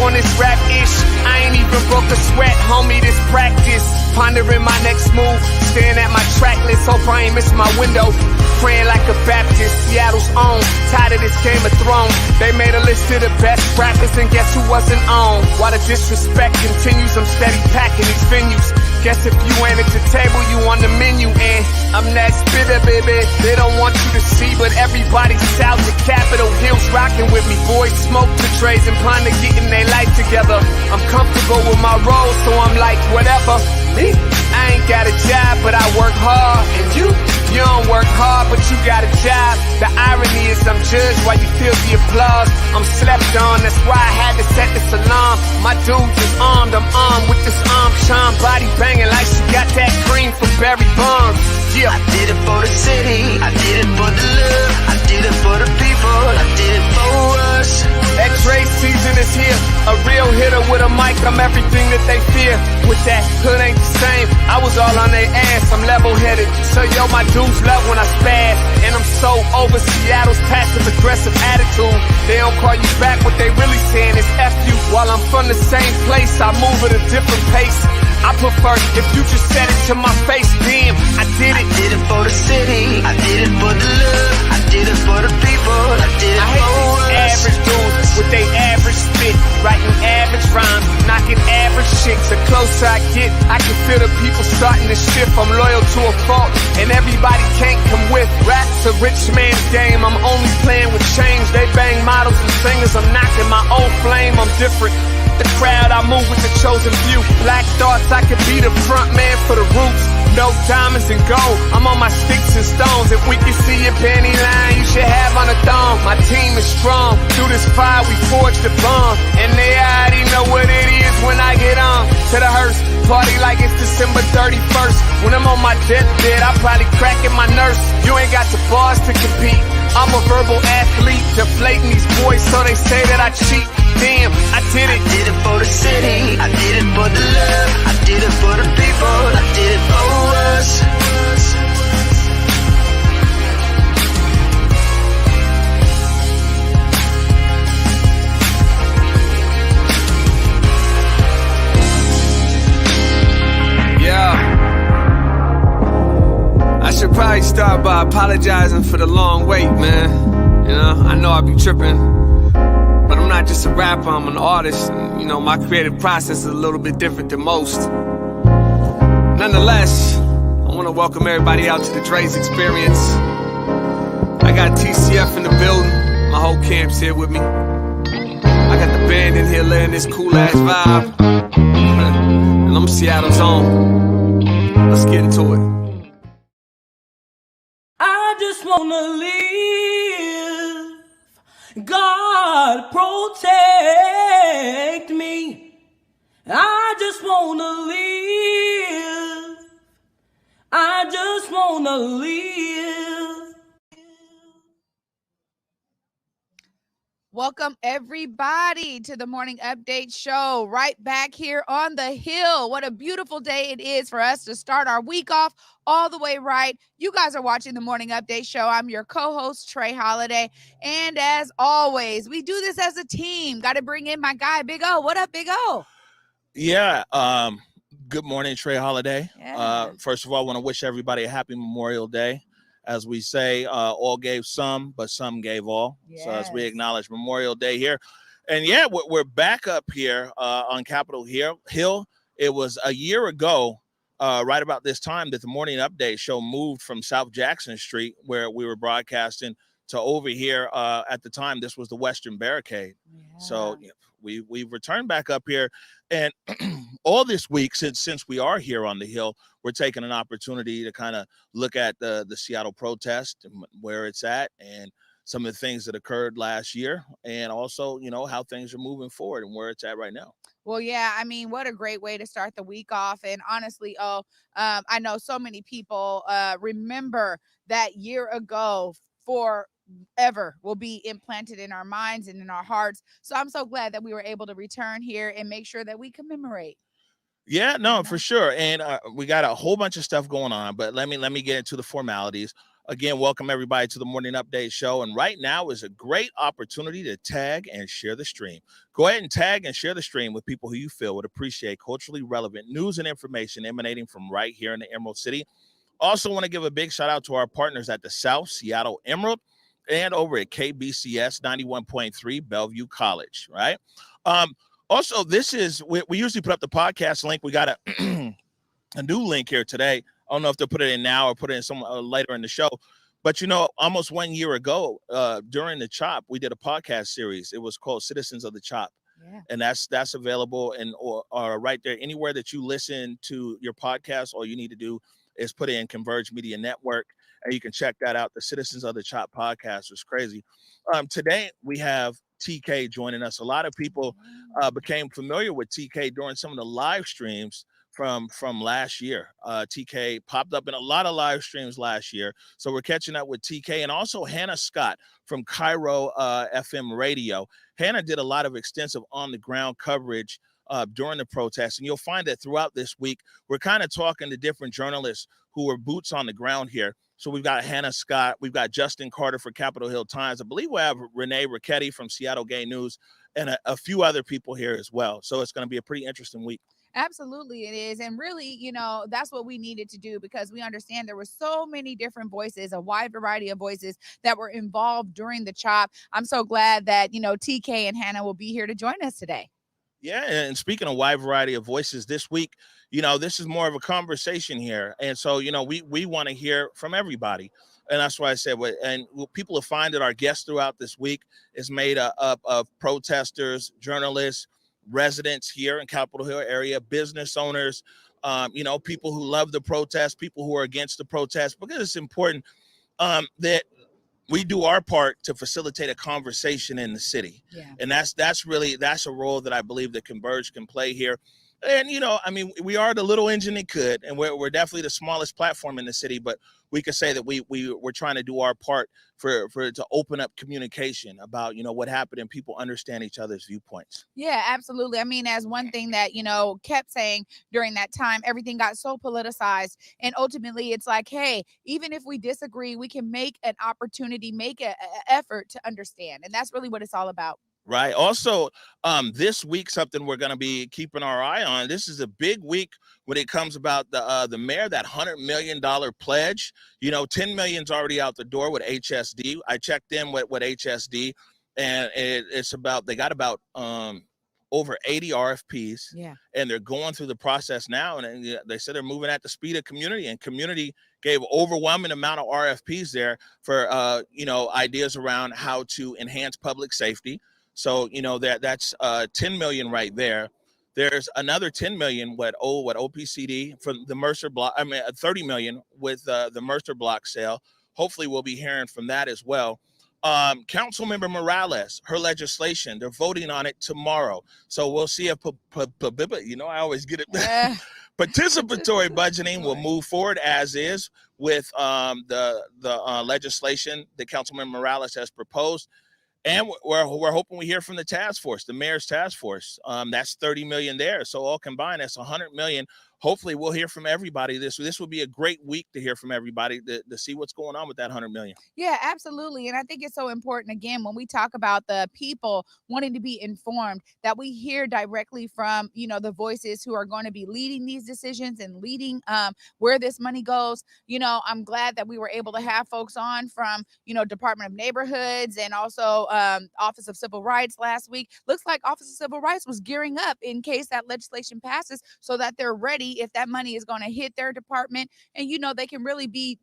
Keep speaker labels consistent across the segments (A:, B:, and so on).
A: on this rap-ish. I ain't even broke a sweat, homie, this practice. Pondering my next move, staring at my track list. Hope I ain't miss my window. Praying like a Baptist, Seattle's own. Tired of this Game of Thrones. They made a list of the best rappers, and guess who wasn't on? While the disrespect continues, I'm steady packing these venues. Guess if you ain't at the table, you on the menu. And I'm that spitter, baby. They don't want you to see, but everybody south of Capitol Hill's rocking with me. Boys smoke the trays and plan to getting their life together. I'm comfortable with my role, so I'm like, whatever. Me? I ain't got a job, but I work hard. And you don't work hard, but you got a job. The irony is I'm judged while you feel the applause. I'm slept on, that's why I had to set this alarm. My dudes is armed, I'm armed with this arm charm. Body banging like she got that cream from Barry Bonds. Yeah. I did it for the city, I did it for the love, I did it for the people, I did it for us. That Dre season is here, a real hitter with a mic, I'm everything that they fear. With that hood ain't the same, I was all on their ass, I'm level-headed. So yo, my dudes love when I spaz, and I'm so over Seattle's passive-aggressive attitude. They don't call you back, what they really saying is F you. While I'm from the same place, I move at a different pace. I prefer if you just said it to my face, damn, I did it. I did it for the city, I did it for the love, I did it for the people, I did it for us. Average dudes with they average spit, writing average rhymes, knocking average chicks. The closer I get, I can feel the people starting to shift. I'm loyal to a fault, and everybody can't come with. Rap's a rich man's game, I'm only playing with change. They bang models and singers, I'm knocking my own flame, I'm different. The crowd, I move with the chosen few. Black thoughts, I could be the front man for the roots. No diamonds and gold, I'm on my sticks and stones. If we can see your panty line, you should have on a thong. My team is strong, through this fire we forged a bond. And they already know what it is when I get on. To the hearse, party like it's December 31st. When I'm on my deathbed, I probably cracking my nurse. You ain't got the bars to compete. I'm a verbal athlete, deflating these boys so they say that I cheat. Damn, I did it. I did it for the city, I did it for the love, I did it for the people, I did it for us. Yeah. I should probably start by apologizing for the long wait, man. You know, I know I be tripping. But I'm not just a rapper, I'm an artist. And, you know, my creative process is a little bit different than most. Nonetheless, I want to welcome everybody out to the Dre's Experience. I got TCF in the building. My whole camp's here with me. I got the band in here laying this cool-ass vibe. And I'm Seattle's own. Let's get into it.
B: I just want to live. God protect me. I just wanna live. I just wanna live.
C: Welcome everybody to the Morning Update Show right back here on the Hill. What a beautiful day it is for us to start our week off all the way right. You guys are watching the Morning Update Show. I'm your co-host, Trey Holiday. And as always, we do this as a team. Got to bring in my guy, Big O. What up, Big O?
D: Yeah. Good morning, Trey Holiday.
C: Yeah.
D: First of all, I want to wish everybody a happy Memorial Day. As we say, all gave some, but some gave all.
C: Yes.
D: So as we acknowledge Memorial Day here. And yeah, we're back up here on Capitol Hill. It was a year ago, right about this time, that the Morning Update Show moved from South Jackson Street, where we were broadcasting, to over here. At the time, this was the Western Barricade.
C: Yeah.
D: So we've returned back up here. And all this week, since we are here on the Hill, we're taking an opportunity to kind of look at the Seattle protest and where it's at, and some of the things that occurred last year, and also, you know, how things are moving forward and where it's at right now.
C: Well, yeah, I mean, what a great way to start the week off. And honestly, I know so many people remember that year ago forever will be implanted in our minds and in our hearts. So I'm so glad that we were able to return here and make sure that we commemorate.
D: Yeah, no, for sure. And we got a whole bunch of stuff going on, but let me get into the formalities. Again, welcome everybody to the Morning Update Show. And right now is a great opportunity to tag and share the stream. Go ahead and tag and share the stream with people who you feel would appreciate culturally relevant news and information emanating from right here in the Emerald City. Also want to give a big shout out to our partners at the South Seattle Emerald and over at KBCS 91.3 Bellevue College, right? Also, this is, we usually put up the podcast link. We got a new link here today. I don't know if they'll put it in now or put it in some later in the show. But, almost 1 year ago, during the CHOP, we did a podcast series. It was called Citizens of the CHOP. Yeah. And that's available and or right there. Anywhere that you listen to your podcast, all you need to do is put in Converge Media Network, and you can check that out. The Citizens of the CHOP podcast was crazy. Today, we have TK joining us. A lot of people became familiar with TK during some of the live streams from last year. TK popped up in a lot of live streams last year. So we're catching up with TK and also Hanna Scott from Cairo FM radio. Hanna did a lot of extensive on the ground coverage during the protests. And you'll find that throughout this week, we're kind of talking to different journalists who are boots on the ground here. So we've got Hanna Scott, we've got Justin Carter for Capitol Hill Times. I believe we have Renee Ricchetti from Seattle Gay News and a few other people here as well. So it's going to be a pretty interesting week.
C: Absolutely, it is. And really, that's what we needed to do, because we understand there were so many different voices, a wide variety of voices that were involved during the CHOP. I'm so glad that, TK and Hanna will be here to join us today.
D: Yeah, and speaking of wide variety of voices this week, this is more of a conversation here. And so, we want to hear from everybody. And that's why I said, and people will find that our guests throughout this week is made up of protesters, journalists, residents here in Capitol Hill area, business owners, people who love the protest, people who are against the protest, because it's important that we do our part to facilitate a conversation in the city. Yeah. And that's a role that I believe that Converge can play here. And, we are the little engine that could, and we're definitely the smallest platform in the city, but we could say that we're trying to do our part for to open up communication about, what happened and people understand each other's viewpoints.
C: Yeah, absolutely. I mean, as one thing that, kept saying during that time, everything got so politicized. And ultimately, it's like, hey, even if we disagree, we can make an opportunity, make an effort to understand. And that's really what it's all about.
D: Right. Also, this week, something we're going to be keeping our eye on. This is a big week when it comes about the mayor, that $100 million pledge. $10 million's already out the door with HSD. I checked in with HSD, and it's about, they got about over 80 RFPs. Yeah. And they're going through the process now. And they said they're moving at the speed of community, and community gave overwhelming amount of RFPs there for, ideas around how to enhance public safety. So, that's 10 million right there. There's another 10 million what OPCD for the Mercer block. 30 million with the Mercer block sale. Hopefully we'll be hearing from that as well. Councilmember Morales, her legislation, they're voting on it tomorrow. So we'll see if I always get it. Participatory budgeting will move forward as is with the legislation that Councilmember Morales has proposed. And we're hoping we hear from the task force, the mayor's task force. That's 30 million there. So all combined, that's 100 million. Hopefully we'll hear from everybody. This will be a great week to hear from everybody to see what's going on with that 100 million.
C: Yeah, absolutely. And I think it's so important, again, when we talk about the people wanting to be informed, that we hear directly from, the voices who are going to be leading these decisions and leading where this money goes. I'm glad that we were able to have folks on from, Department of Neighborhoods and also Office of Civil Rights last week. Looks like Office of Civil Rights was gearing up in case that legislation passes, so that they're ready if that money is going to hit their department, and they can really be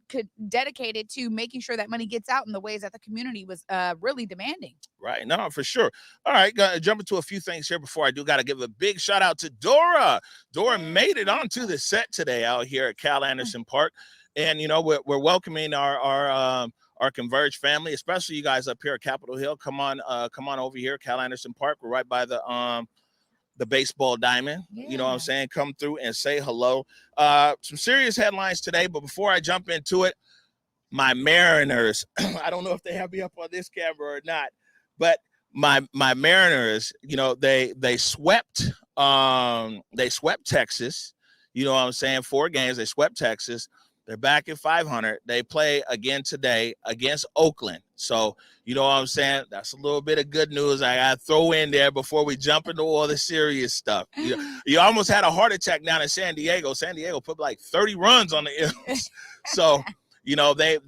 C: dedicated to making sure that money gets out in the ways that the community was really demanding.
D: Right. No, for sure. All right. Gonna jump into a few things here before I do. Got to give a big shout out to Dora. Dora made it onto the set today out here at Cal Anderson Park. And, we're welcoming our Converge family, especially you guys up here at Capitol Hill. Come on over here, Cal Anderson Park. We're right by the baseball diamond. Yeah. You know what I'm saying? Come through and say hello. Some serious headlines today, but before I jump into it, my Mariners, I don't know if they have me up on this camera or not, but my Mariners, they swept Texas. You know what I'm saying? 4 games, they swept Texas. They're back at 500. They play again today against Oakland. So, you know what I'm saying? That's a little bit of good news I got to throw in there before we jump into all the serious stuff. You almost had a heart attack down in San Diego. San Diego put like 30 runs on the Eels. So, you know, they're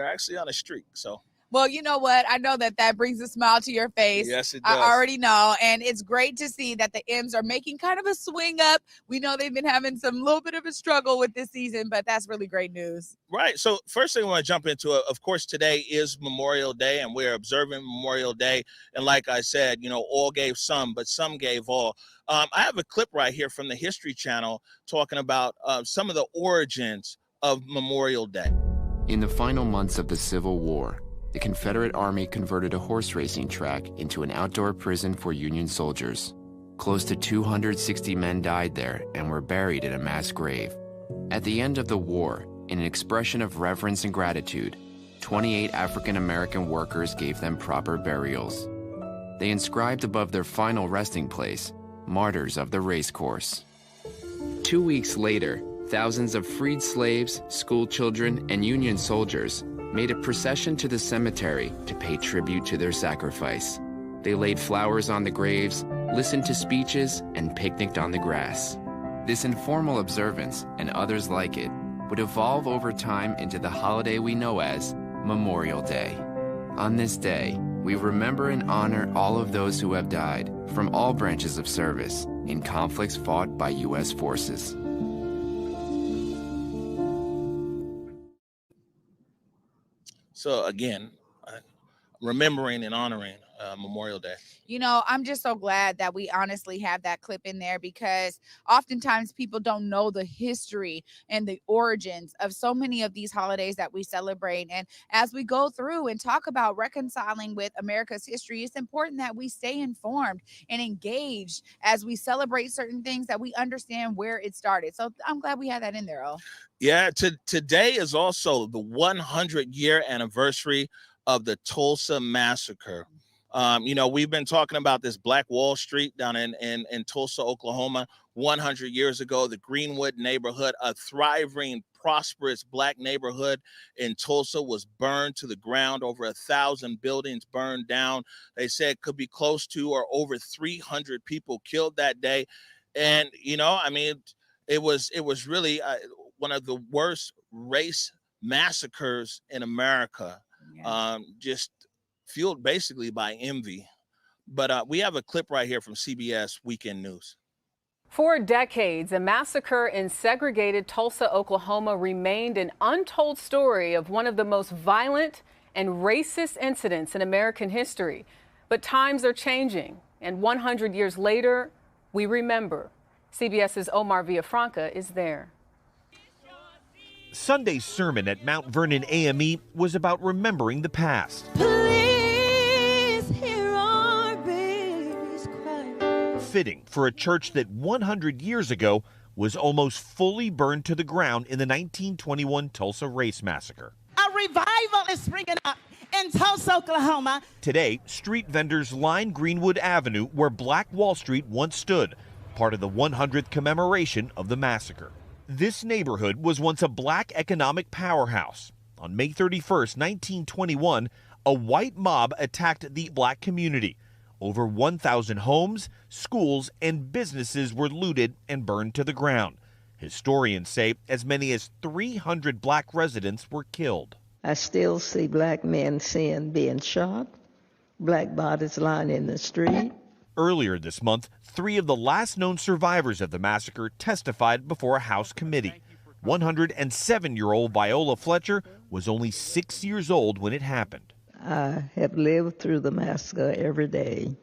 D: actually on a streak. So.
C: Well, you know what? I know that brings a smile to your face.
D: Yes, it does.
C: I already know. And it's great to see that the M's are making kind of a swing up. We know they've been having some little bit of a struggle with this season, but that's really great news.
D: Right. So first thing I want to jump into, of course, today is Memorial Day, and we're observing Memorial Day. And like I said, you know, all gave some, but some gave all. I have a clip right here from the History Channel talking about some of the origins of Memorial Day.
E: In the final months of the Civil War, the Confederate Army converted a horse racing track into an outdoor prison for Union soldiers. Close to 260 men died there and were buried in a mass grave. At the end of the war, in an expression of reverence and gratitude, 28 African-American workers gave them proper burials. They inscribed above their final resting place, "Martyrs of the Racecourse." 2 weeks later, thousands of freed slaves, school children, and Union soldiers made a procession to the cemetery to pay tribute to their sacrifice. They laid flowers on the graves, listened to speeches, and picnicked on the grass. This informal observance, and others like it, would evolve over time into the holiday we know as Memorial Day. On this day, we remember and honor all of those who have died from all branches of service in conflicts fought by U.S. forces.
D: So again, remembering and honoring Memorial Day.
C: You know, I'm just so glad that we honestly have that clip in there, because oftentimes people don't know the history and the origins of so many of these holidays that we celebrate. And as we go through and talk about reconciling with America's history, it's important that we stay informed and engaged as we celebrate certain things, that we understand where it started. So I'm glad we had that in there. Oh,
D: yeah. Today is also the 100-year anniversary of the Tulsa Massacre. You know, we've been talking about this Black Wall Street down in Tulsa, Oklahoma. 100 years ago, the Greenwood neighborhood, a thriving, prosperous Black neighborhood in Tulsa, was burned to the ground. Over 1,000 buildings burned down. They said could be close to or over 300 people killed that day. And, you know, I mean, it was really one of the worst race massacres in America. Yeah. Just fueled basically by envy. But we have a clip right here from CBS Weekend News.
F: For decades, a massacre in segregated Tulsa, Oklahoma remained an untold story of one of the most violent and racist incidents in American history. But times are changing, and 100 years later, we remember. CBS's Omar Villafranca is there.
G: Sunday's sermon at Mount Vernon AME was about remembering the past. Fitting for a church that 100 years ago was almost fully burned to the ground in the 1921 Tulsa Race Massacre.
H: A revival is springing up in Tulsa, Oklahoma.
G: Today, street vendors line Greenwood Avenue where Black Wall Street once stood, part of the 100th commemoration of the massacre. This neighborhood was once a Black economic powerhouse. On May 31st, 1921, a white mob attacked the Black community. Over 1,000 homes, schools, and businesses were looted and burned to the ground. Historians say as many as 300 Black residents were killed.
I: I still see Black men being shot, Black bodies lying in the street.
G: Earlier this month, 3 of the last known survivors of the massacre testified before a House committee. 107-year-old Viola Fletcher was only 6 years old when it happened.
I: I have lived through the massacre every day.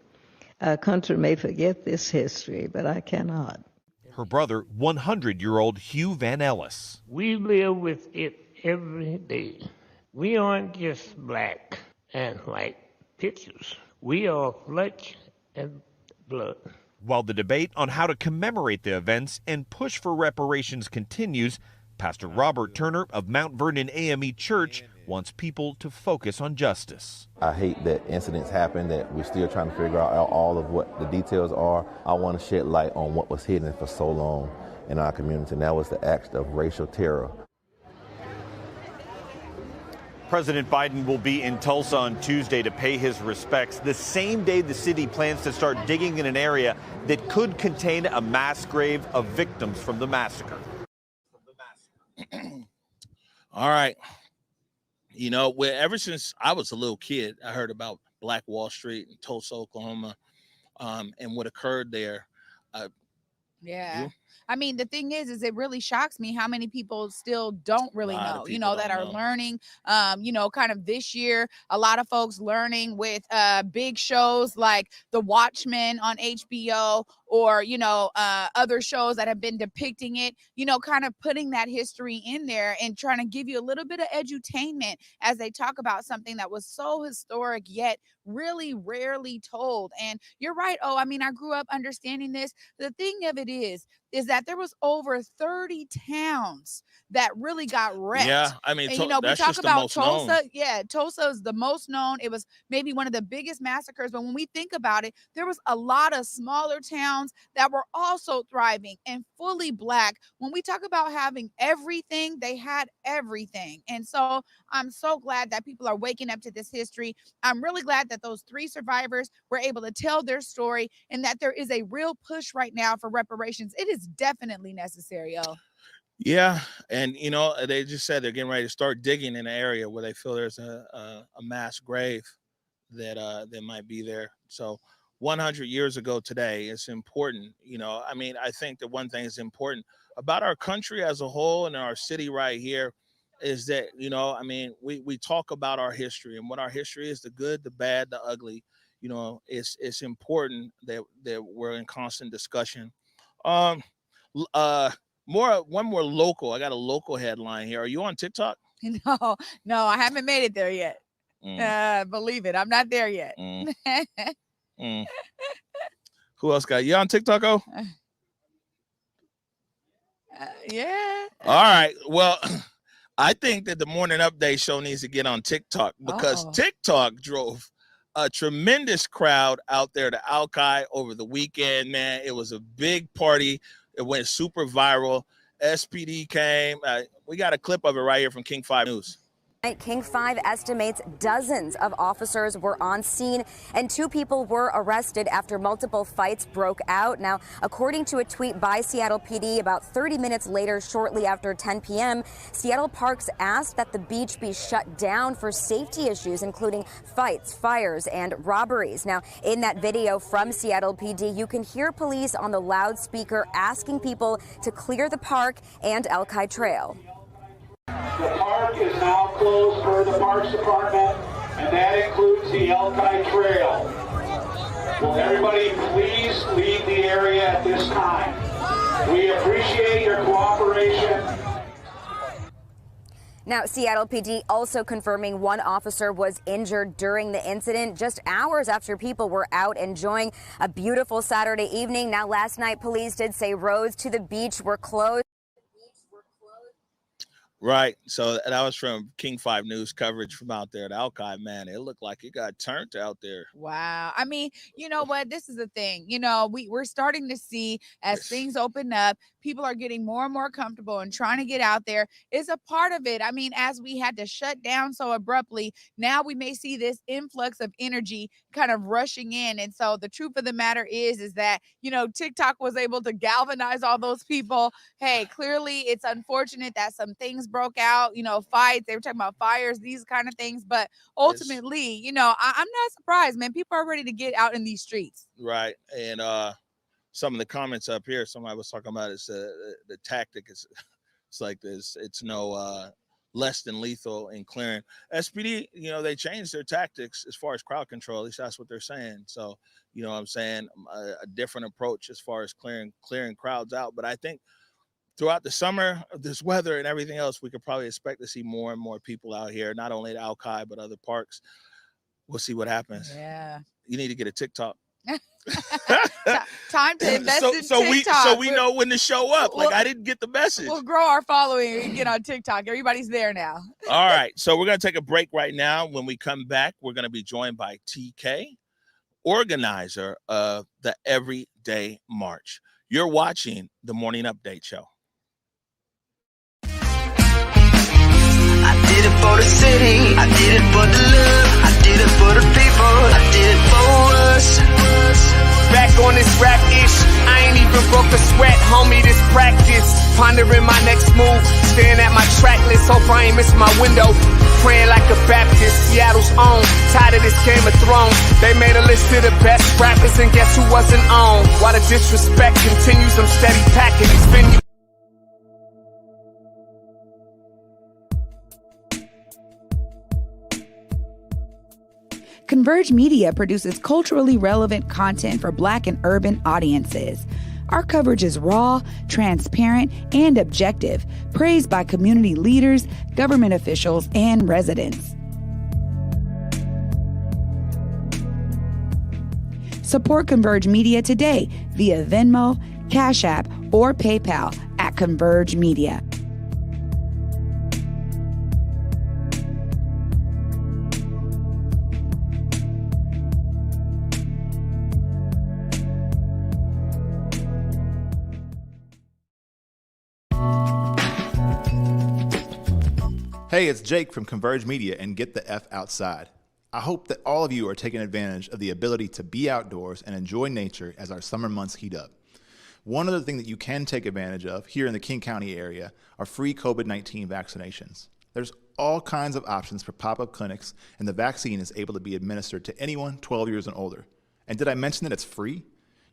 I: Our country may forget this history, but I cannot.
G: Her brother, 100-year-old Hugh Van Ellis.
J: We live with it every day. We aren't just black and white pictures. We are flesh and blood.
G: While the debate on how to commemorate the events and push for reparations continues, Pastor Robert Turner of Mount Vernon AME Church wants people to focus on justice.
K: I hate that incidents happen, that we're still trying to figure out all of what the details are. I want to shed light on what was hidden for so long in our community, and that was the act of racial terror.
G: President Biden will be in Tulsa on Tuesday to pay his respects, the same day the city plans to start digging in an area that could contain a mass grave of victims from the massacre.
D: All right. You know, ever since I was a little kid, I heard about Black Wall Street in Tulsa, Oklahoma, and what occurred there.
C: Yeah. I mean, the thing is it really shocks me how many people still don't really know, that are learning, kind of this year, a lot of folks learning with big shows like The Watchmen on HBO or, other shows that have been depicting it, kind of putting that history in there and trying to give you a little bit of edutainment as they talk about something that was so historic yet really rarely told. And you're right. Oh, I mean, I grew up understanding this. The thing of it is that there was over 30 towns that really got wrecked.
D: Yeah, I mean,
C: and, we talk about Tulsa. Known. Yeah, Tulsa is the most known. It was maybe one of the biggest massacres. But when we think about it, there was a lot of smaller towns that were also thriving and fully Black. When we talk about having everything, they had everything. And so I'm so glad that people are waking up to this history. I'm really glad that those 3 survivors were able to tell their story and that there is a real push right now for reparations. It is definitely necessary, yo.
D: Yeah, and they just said they're getting ready to start digging in an area where they feel there's a mass grave that might be there. So 100 years ago today, it's important. I mean, I think the one thing is important about our country as a whole and our city right here is that, I mean, we talk about our history and what our history is, the good, the bad, the ugly. It's important that we're in constant discussion. One more local. I got a local headline here. Are you on TikTok?
C: No, I haven't made it there yet. Believe it, I'm not there yet.
D: Who else got you on TikTok? Oh,
C: yeah.
D: All right. Well, I think that the Morning Update show needs to get on TikTok because TikTok drove a tremendous crowd out there to Alki over the weekend, man. It was a big party. It went super viral. SPD came. We got a clip of it right here from King 5 News.
L: King 5 estimates dozens of officers were on scene and 2 people were arrested after multiple fights broke out. Now, according to a tweet by Seattle PD about 30 minutes later, shortly after 10 p.m., Seattle Parks asked that the beach be shut down for safety issues, including fights, fires, and robberies. Now, in that video from Seattle PD, you can hear police on the loudspeaker asking people to clear the park and Alki Trail.
M: The park is now closed per the Parks Department, and that includes the Alki Trail. Will everybody please leave the area at this time? We appreciate your cooperation.
L: Now, Seattle PD also confirming 1 officer was injured during the incident just hours after people were out enjoying a beautiful Saturday evening. Now, last night, police did say roads to the beach were closed.
D: Right. So that was from King 5 News coverage from out there at Alki. Man, it looked like it got turned out there.
C: Wow. I mean, you know what? This is the thing. We're starting to see as things open up, people are getting more and more comfortable and trying to get out there. It's a part of it. I mean, as we had to shut down so abruptly, now we may see this influx of energy kind of rushing in. And so the truth of the matter is that, TikTok was able to galvanize all those people. Hey, clearly it's unfortunate that some things broke out, fights. They were talking about fires, these kind of things. But ultimately, I'm not surprised, man. People are ready to get out in these streets.
D: Right. And some of the comments up here, somebody was talking about is the tactic is it's like this. It's no less than lethal in clearing. SPD, they changed their tactics as far as crowd control. At least that's what they're saying. So, what I'm saying, a different approach as far as clearing crowds out. But I think throughout the summer, this weather and everything else, we could probably expect to see more and more people out here, not only at Alki, but other parks. We'll see what happens.
C: Yeah.
D: You need to get a TikTok.
C: Time to invest in TikTok.
D: So we know when to show up. I didn't get the message.
C: We'll grow our following and get on TikTok. Everybody's there now.
D: All right. So we're going to take a break right now. When we come back, we're going to be joined by TK, organizer of the Everyday March. You're watching the Morning Update Show.
N: I did it for the city. I for the love, I did it for the people, I did it for us.
A: Back on this rap ish, I ain't even broke a sweat, homie, this practice. Pondering my next move, staring at my track list, hope I ain't miss my window. Praying like a Baptist, Seattle's own. Tired of this Game of Thrones. They made a list of the best rappers, and guess who wasn't on? While the disrespect continues, I'm steady packing these venues.
C: Converge Media produces culturally relevant content for Black and urban audiences. Our coverage is raw, transparent, and objective, praised by community leaders, government officials, and residents. Support Converge Media today via Venmo, Cash App, or PayPal at Converge Media.
O: Hey, it's Jake from Converge Media and Get the F Outside. I hope that all of you are taking advantage of the ability to be outdoors and enjoy nature as our summer months heat up. One other thing that you can take advantage of here in the King County area are free COVID-19 vaccinations. There's all kinds of options for pop-up clinics, and the vaccine is able to be administered to anyone 12 years and older. And did I mention that it's free?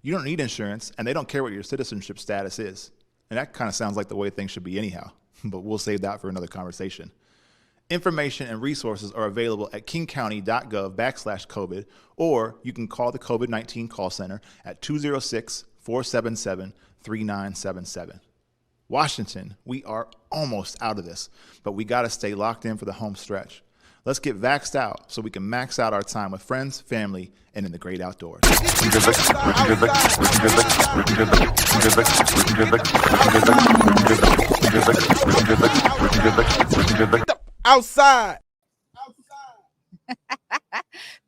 O: You don't need insurance, and they don't care what your citizenship status is. And that kind of sounds like the way things should be anyhow, but we'll save that for another conversation. Information and resources are available at kingcounty.gov/COVID, or you can call the COVID-19 call center at 206-477-3977. Washington, we are almost out of this, but we got to stay locked in for the home stretch. Let's get vaxxed out so we can max out our time with friends, family, and in the great outdoors.
P: Outside.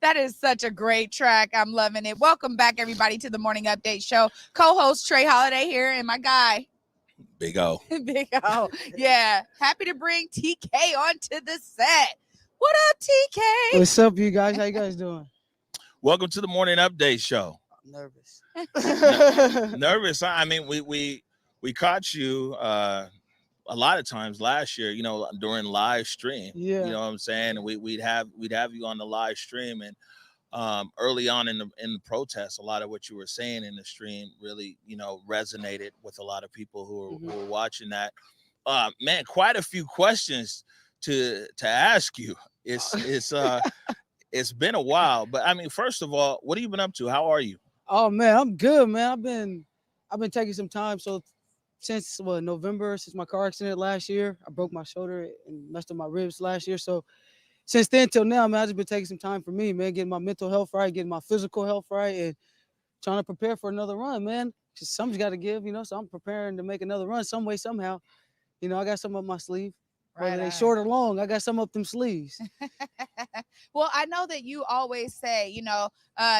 C: That is such a great track. I'm loving it. Welcome back, everybody, to the Morning Update Show. Co-host Trey Holiday here, and my guy,
D: Big O.
C: Big O. Yeah, happy to bring TK onto the set. What up, TK?
Q: What's up, you guys? How you guys doing?
D: Welcome to the Morning Update Show.
Q: I'm nervous.
D: Nervous. I mean, we caught you a lot of times last year, during live stream.
Q: Yeah.
D: You know what I'm saying? And we'd have you on the live stream, and early on in the protest, a lot of what you were saying in the stream really, resonated with a lot of people who were watching that. Man, quite a few questions to ask you. It's been a while, but I mean, first of all, what have you been up to? How are you?
Q: Oh man, I'm good, man. I've been taking some time. So since November, since my car accident last year, I broke my shoulder and messed up my ribs last year. So since then till now, man, I've just been taking some time for me, man, getting my mental health right, getting my physical health right, and trying to prepare for another run, man. Just something's got to give, so I'm preparing to make another run some way, somehow. I got some up my sleeve. Whether they short or long, I got some up them sleeves.
C: Well, I know that you always say,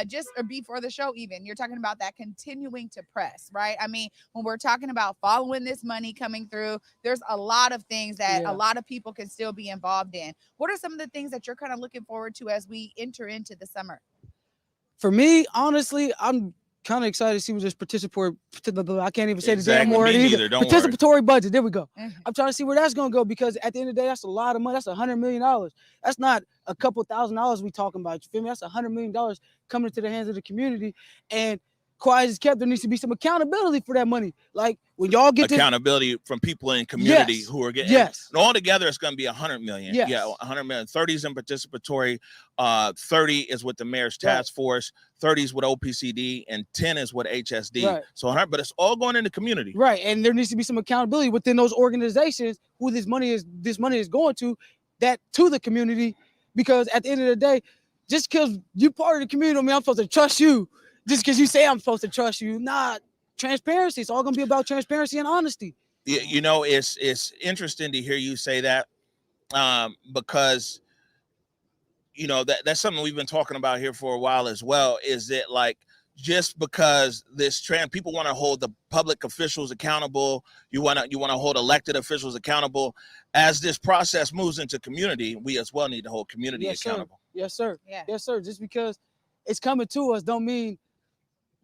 C: just before the show even, you're talking about that continuing to press, right? I mean, when we're talking about following this money coming through, there's a lot of things that a lot of people can still be involved in. What are some of the things that you're kind of looking forward to as we enter into the summer?
Q: For me, honestly, I'm kind of excited to see what this participatory, I can't even say the damn word either. Participatory budget, there we go. I'm trying to see where that's going to go, because at the end of the day, that's a lot of money. That's $100 million. That's not a couple $1,000s we talking about. You feel me? That's $100 million coming into the hands of the community. And quiet as kept, there needs to be some accountability for that money. Like when y'all get
D: accountability from people in community who are getting, and all together, it's going to be $100 million.
Q: Yes.
D: Yeah, $100 million. 30 is in participatory, 30 is with the mayor's task force, 30 is with OPCD, and 10 is with HSD.
Q: Right.
D: So 100, but it's all going in the community.
Q: Right, and there needs to be some accountability within those organizations who this money is going to the community, because at the end of the day, just because you part of the community, I'm supposed to trust you. Just because you say I'm supposed to trust you, transparency. It's all gonna be about transparency and honesty.
D: It's interesting to hear you say that, because that's something we've been talking about here for a while as well. Is that like just because people want to hold the public officials accountable. You want to hold elected officials accountable. As this process moves into community, we as well need to hold community accountable.
Q: Yes, sir.
C: Yeah.
Q: Yes, sir. Just because it's coming to us don't mean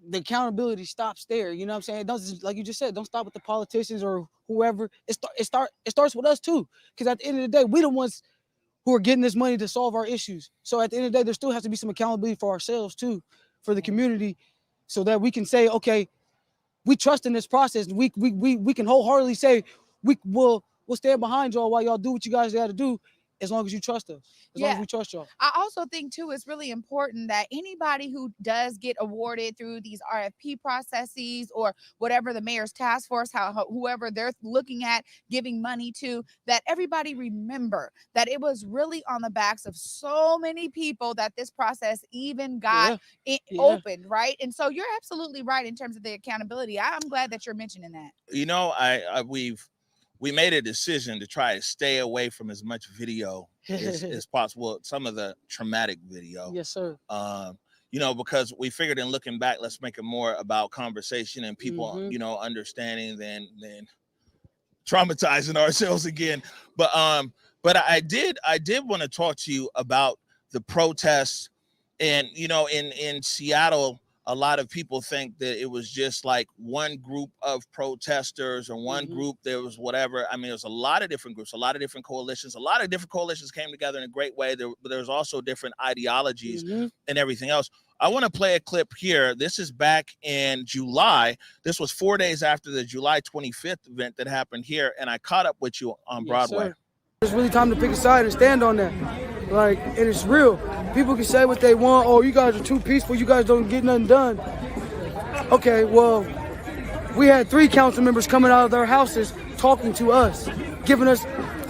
Q: the accountability stops there. You know what I'm saying? It doesn't, like you just said, don't stop with the politicians or whoever. It starts with us too. Because at the end of the day, we the ones who are getting this money to solve our issues. So at the end of the day, there still has to be some accountability for ourselves too, for the community, so that we can say, okay, we trust in this process. We can wholeheartedly say we'll stand behind y'all while y'all do what you guys got to do, as long as you trust us. As long as we trust y'all.
C: I also think too, it's really important that anybody who does get awarded through these RFP processes or whatever the mayor's task force, whoever they're looking at giving money to, that everybody remember that it was really on the backs of so many people that this process even got opened, right? And so you're absolutely right in terms of the accountability. I'm glad that you're mentioning that.
D: You know, we made a decision to try to stay away from as much video as possible. Some of the traumatic video.
Q: Yes, sir.
D: You know, because we figured in looking back, let's make it more about conversation and people, you know, understanding than traumatizing ourselves again. But I did want to talk to you about the protests. And, you know, in Seattle, a lot of people think that it was just like one group of protesters or one group. There was whatever. I mean, there was a lot of different groups, a lot of different coalitions. A lot of different coalitions came together in a great way. But there's also different ideologies and everything else. I want to play a clip here. This is back in July. This was 4 days after the July 25th event that happened here. And I caught up with you on Broadway.
Q: Sir. It's really time to pick a side and stand on that. Like, and it's real. People can say what they want. Oh, you guys are too peaceful. You guys don't get nothing done. Okay, well, we had 3 council members coming out of their houses talking to us,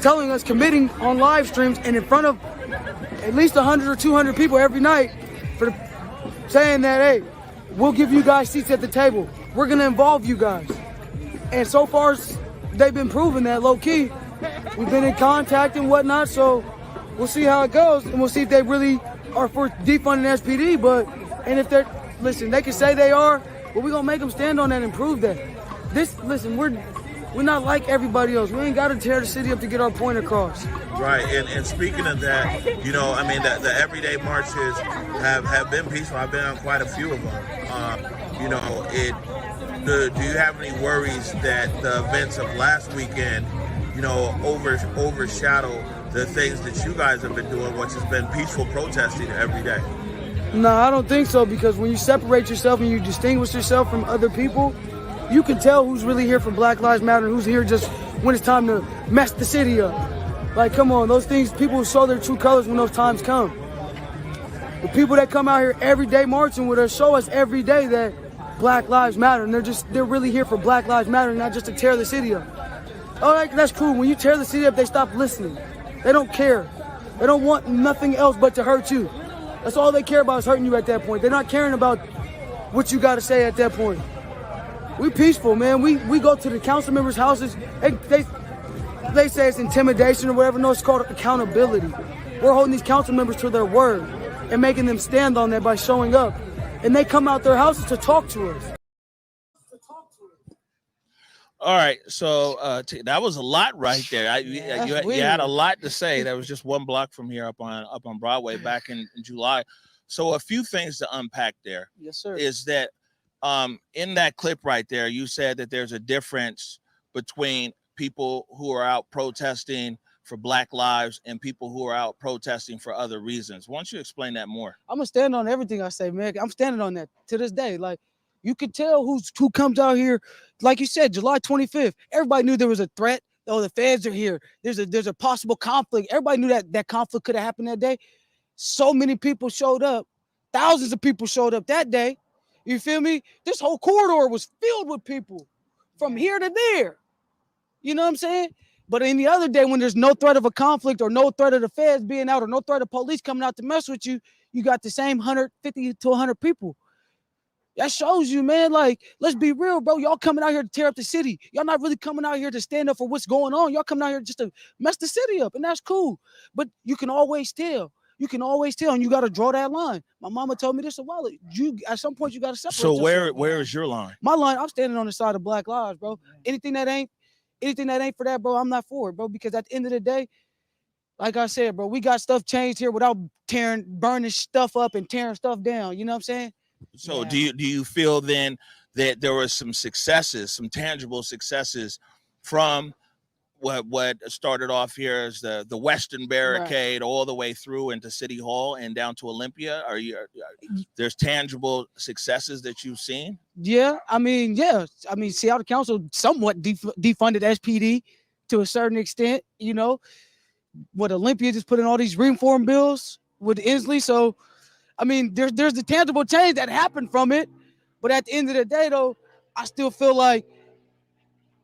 Q: telling us, committing on live streams and in front of at least 100 or 200 people every night, saying that, hey, we'll give you guys seats at the table. We're going to involve you guys. And so far, they've been proving that low key. We've been in contact and whatnot, so we'll see how it goes, and we'll see if they really are for defunding SPD. And if they're, listen, they can say they are, but we're gonna make them stand on that and prove that. Listen, we're not like everybody else. We ain't got to tear the city up to get our point across.
D: Right, and speaking of that, you know, I mean, the everyday marches have been peaceful. I've been on quite a few of them. You know, do you have any worries that the events of last weekend, you know, overshadow the things that you guys have been doing, which has been peaceful protesting every day?
Q: No, I don't think so, because when you separate yourself and you distinguish yourself from other people, you can tell who's really here for Black Lives Matter and who's here just when it's time to mess the city up. Like, come on, those things, people show their true colors when those times come. The people that come out here every day marching with us show us every day that Black Lives Matter, and they're really here for Black Lives Matter, not just to tear the city up. Oh, that's cool. When you tear the city up, they stop listening. They don't care. They don't want nothing else but to hurt you. That's all they care about, is hurting you at that point. They're not caring about what you got to say at that point. We peaceful, man. We go to the council members' houses. They say it's intimidation or whatever. No, it's called accountability. We're holding these council members to their word and making them stand on that by showing up. And they come out their houses to talk to us.
D: All right, so that was a lot right there. You had a lot to say. That was just one block from here up on Broadway back in July. So a few things to unpack there.
Q: Yes, sir.
D: Is that in that clip right there, you said that there's a difference between people who are out protesting for Black lives and people who are out protesting for other reasons. Why don't you explain that more?
Q: I'm gonna stand on everything I say, man. I'm standing on that to this day. Like, you can tell who comes out here. Like you said, July 25th, everybody knew there was a threat. Oh, the feds are here. There's a possible conflict. Everybody knew that conflict could have happened that day. So many people showed up. Thousands of people showed up that day. You feel me? This whole corridor was filled with people from here to there. You know what I'm saying? But any other day when there's no threat of a conflict or no threat of the feds being out or no threat of police coming out to mess with you, you got the same 150 to 100 people. That shows you, man, like, let's be real, bro. Y'all coming out here to tear up the city. Y'all not really coming out here to stand up for what's going on. Y'all coming out here just to mess the city up, and that's cool. But you can always tell You can always tell, and you got to draw that line. My mama told me this a while ago. At some point you got to separate.
D: So
Q: yourself.
D: where is your line?
Q: My line, I'm standing on the side of Black Lives, bro. Anything that ain't for that, bro, I'm not for it, bro. Because at the end of the day, like I said, bro, we got stuff changed here without burning stuff up and tearing stuff down. You know what I'm saying?
D: So do you feel then that there were some successes, some tangible successes from what started off here as the Western Barricade all the way through into City Hall and down to Olympia? There's tangible successes that you've seen?
Q: Yeah. I mean, Seattle Council somewhat defunded SPD to a certain extent, you know. What Olympia just put in all these reform bills with Inslee. So, I mean, there's the tangible change that happened from it. But at the end of the day, though, I still feel like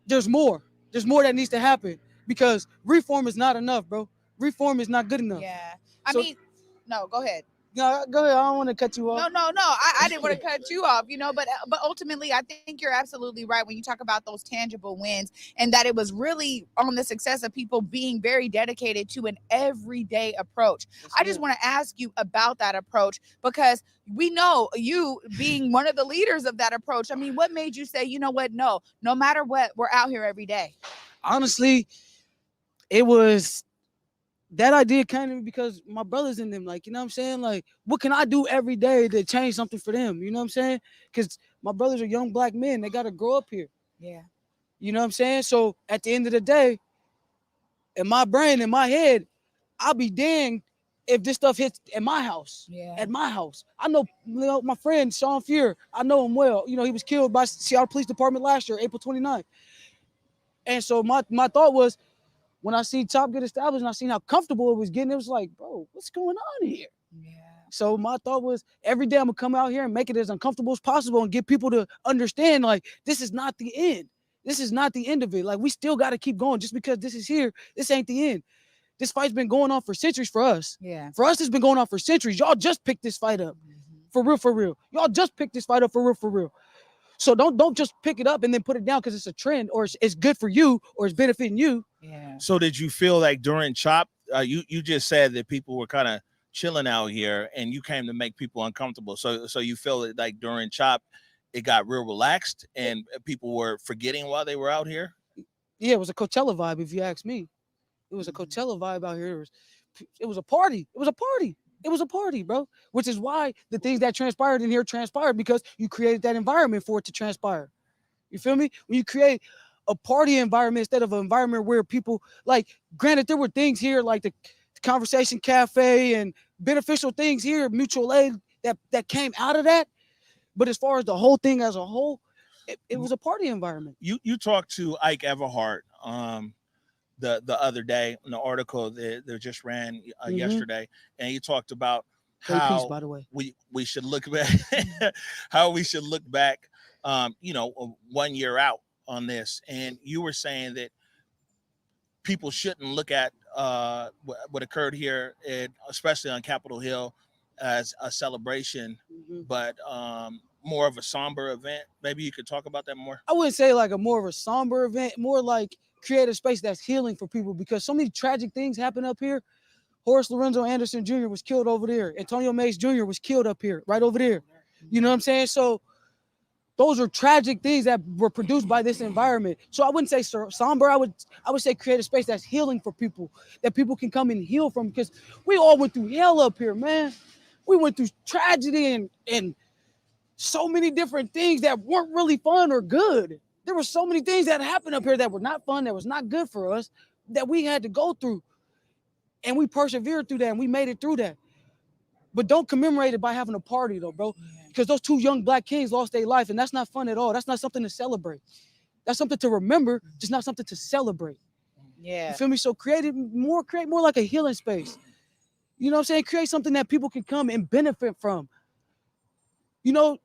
Q: there's more. There's more that needs to happen because reform is not enough, bro. Reform is not good enough.
C: Yeah. I mean, no, go ahead.
Q: No, go ahead. I don't want to cut you off.
C: No. I didn't want to cut you off, you know, but ultimately, I think you're absolutely right when you talk about those tangible wins and that it was really on the success of people being very dedicated to an everyday approach. I just want to ask you about that approach because we know you being one of the leaders of that approach. I mean, what made you say, you know what? No matter what, we're out here every day.
Q: Honestly, it was that idea came to me because my brothers in them, like, you know what I'm saying? Like, what can I do every day to change something for them? You know what I'm saying? Because my brothers are young Black men. They got to grow up here.
C: Yeah.
Q: You know what I'm saying? So at the end of the day, in my brain, in my head, I'll be danged if this stuff hits at my house.
C: Yeah.
Q: At my house. I know, you know, my friend, Sean Fuhr, I know him well. You know, he was killed by Seattle Police Department last year, April 29th. And so my thought was, when I see Top get established and I seen how comfortable it was getting, it was like, bro, what's going on here?
C: Yeah.
Q: So my thought was every day I'm gonna come out here and make it as uncomfortable as possible and get people to understand, like, this is not the end. This is not the end of it. Like, we still got to keep going. Just because this is here, this ain't the end. This fight's been going on for centuries for us.
C: Yeah.
Q: For us, it's been going on for centuries. Y'all just picked this fight up. For real. Y'all just picked this fight up for real. So don't just pick it up and then put it down because it's a trend or it's good for you or it's benefiting you.
C: Yeah.
D: So did you feel like during CHOP, you just said that people were kind of chilling out here and you came to make people uncomfortable. So you feel that like during CHOP, it got real relaxed and people were forgetting while they were out here?
Q: Yeah, it was a Coachella vibe, if you ask me. It was a Coachella vibe out here. It was a party. It was a party, bro. Which is why the things that transpired in here transpired because you created that environment for it to transpire. You feel me? When you create a party environment instead of an environment where people, like, granted, there were things here like the Conversation Cafe and beneficial things here, mutual aid that came out of that. But as far as the whole thing as a whole, it was a party environment.
D: You talked to Ike Everhart the other day in the article that just ran yesterday, and he talked about how
Q: piece, by the way.
D: we should look back how we should look back 1 year out on this. And you were saying that people shouldn't look at what occurred here, especially on Capitol Hill, as a celebration, but more of a somber event. Maybe you could talk about that more.
Q: I wouldn't say like more of a somber event, more like create a space that's healing for people because so many tragic things happen up here. Horace Lorenzo Anderson Jr. was killed over there. Antonio Mays Jr. was killed up here, right over there. You know what I'm saying? So those are tragic things that were produced by this environment. So I wouldn't say somber. I would say create a space that's healing for people, that people can come and heal from, because we all went through hell up here, man. We went through tragedy and so many different things that weren't really fun or good. There were so many things that happened up here that were not fun, that was not good for us, that we had to go through. And we persevered through that and we made it through that. But don't commemorate it by having a party though, bro. Because those two young Black kings lost their life and that's not fun at all. That's not something to celebrate. That's something to remember, just not something to celebrate.
C: Yeah.
Q: You feel me? So create more like a healing space. You know what I'm saying? Create something that people can come and benefit from. You know,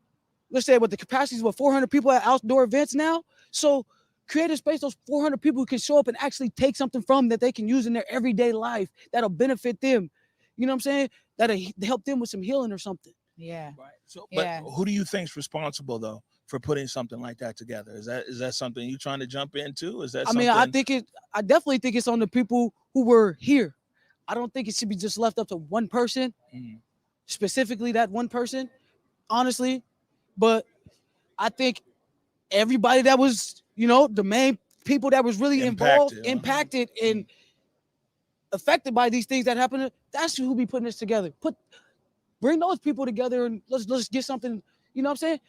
Q: let's say what the capacity is, 400 people at outdoor events now. So create a space those 400 people can show up and actually take something from that they can use in their everyday life that'll benefit them. You know what I'm saying? That'll help them with some healing or something.
C: Yeah.
D: Right. So, but who do you think's responsible though for putting something like that together? Is that something you trying to jump into? Is that?
Q: I mean, I definitely think it's on the people who were here. I don't think it should be just left up to one person, specifically that one person, honestly. But I think everybody that was, the main people that was really impacted and affected by these things that happened, that's who be putting this together. Bring those people together and let's get something, you know what I'm saying?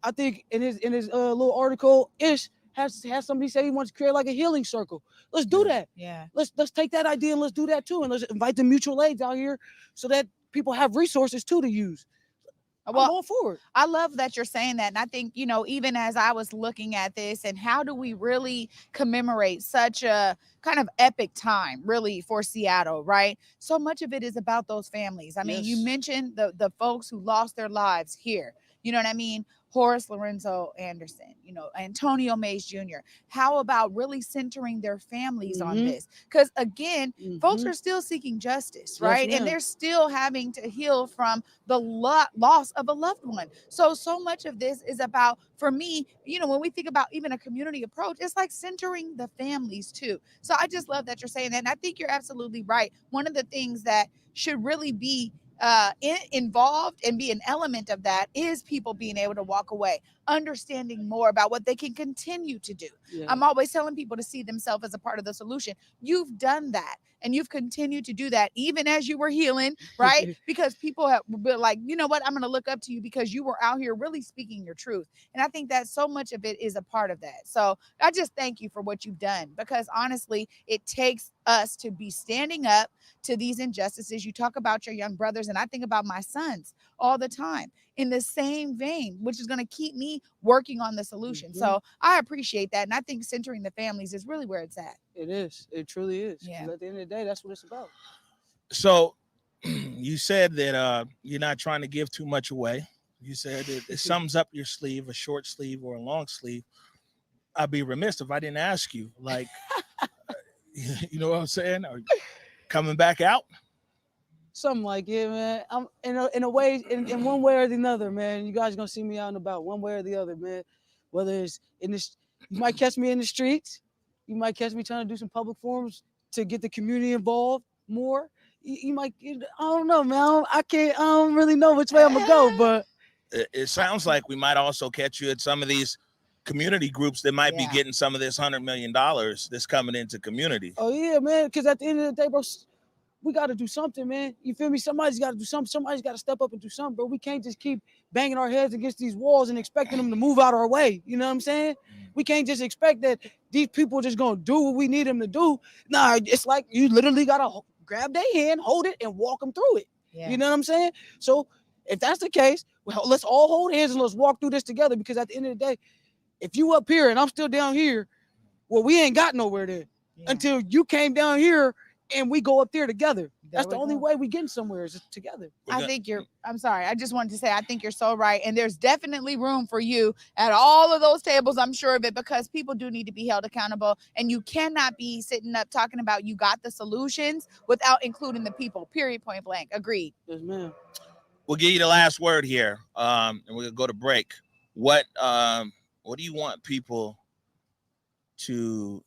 Q: I think in his little article, Ish has somebody say he wants to create like a healing circle. Let's do that.
C: Yeah.
Q: Let's take that idea and let's do that too. And let's invite the mutual aids out here so that people have resources too to use.
C: Well,
Q: I'm going forward.
C: I love that you're saying that. And I think, even as I was looking at this and how do we really commemorate such a kind of epic time really for Seattle, right? So much of it is about those families. I mean, you mentioned the folks who lost their lives here. You know what I mean? Horace Lorenzo Anderson, Antonio Mays Jr. How about really centering their families on this? Because again, folks are still seeking justice, right? And they're still having to heal from the loss of a loved one. So much of this is about, for me, when we think about even a community approach, it's like centering the families too. So I just love that you're saying that. And I think you're absolutely right. One of the things that should really be involved and be an element of that is people being able to walk away, understanding more about what they can continue to do. Yeah. I'm always telling people to see themselves as a part of the solution. You've done that and you've continued to do that even as you were healing, right? Because people have been like, you know what, I'm going to look up to you because you were out here really speaking your truth. And I think that so much of it is a part of that. So I just thank you for what you've done, because honestly, it takes us to be standing up to these injustices. You talk about your young brothers, and I think about my sons all the time in the same vein, which is going to keep me working on the solution. So I appreciate that. And I think centering the families is really where it's at.
Q: It is. It truly is.
C: Yeah.
Q: At the end of the day, that's what it's about.
D: So you said that you're not trying to give too much away. You said it sums up your sleeve, a short sleeve or a long sleeve. I'd be remiss if I didn't ask you, like, you know what I'm saying? Are you coming back out?
Q: Something like it, man. I'm in a way, in one way or the other, man. You guys are gonna see me out and about one way or the other, man. Whether it's in this, you might catch me in the streets. You might catch me trying to do some public forums to get the community involved more. You might, I don't know, man. I don't really know which way I'm gonna go, but
D: it sounds like we might also catch you at some of these community groups that might be getting some of this $100 million that's coming into community.
Q: Oh yeah, man. Because at the end of the day, bro, we got to do something, man. You feel me? Somebody's got to do something. Somebody's got to step up and do something, bro. We can't just keep banging our heads against these walls and expecting them to move out our way. You know what I'm saying? We can't just expect that these people are just going to do what we need them to do. Nah, it's like you literally got to grab their hand, hold it, and walk them through it. Yeah. You know what I'm saying? So if that's the case, well, let's all hold hands and let's walk through this together, because at the end of the day, if you up here and I'm still down here, well, we ain't got nowhere there until you came down here and we go up there together. That's the only way we getting somewhere is together.
C: I'm sorry. I just wanted to say, I think you're so right. And there's definitely room for you at all of those tables. I'm sure of it, because people do need to be held accountable, and you cannot be sitting up talking about you got the solutions without including the people, period, point blank. Agreed.
Q: Yes, ma'am.
D: We'll give you the last word here. And we're going to go to break. What do you want people to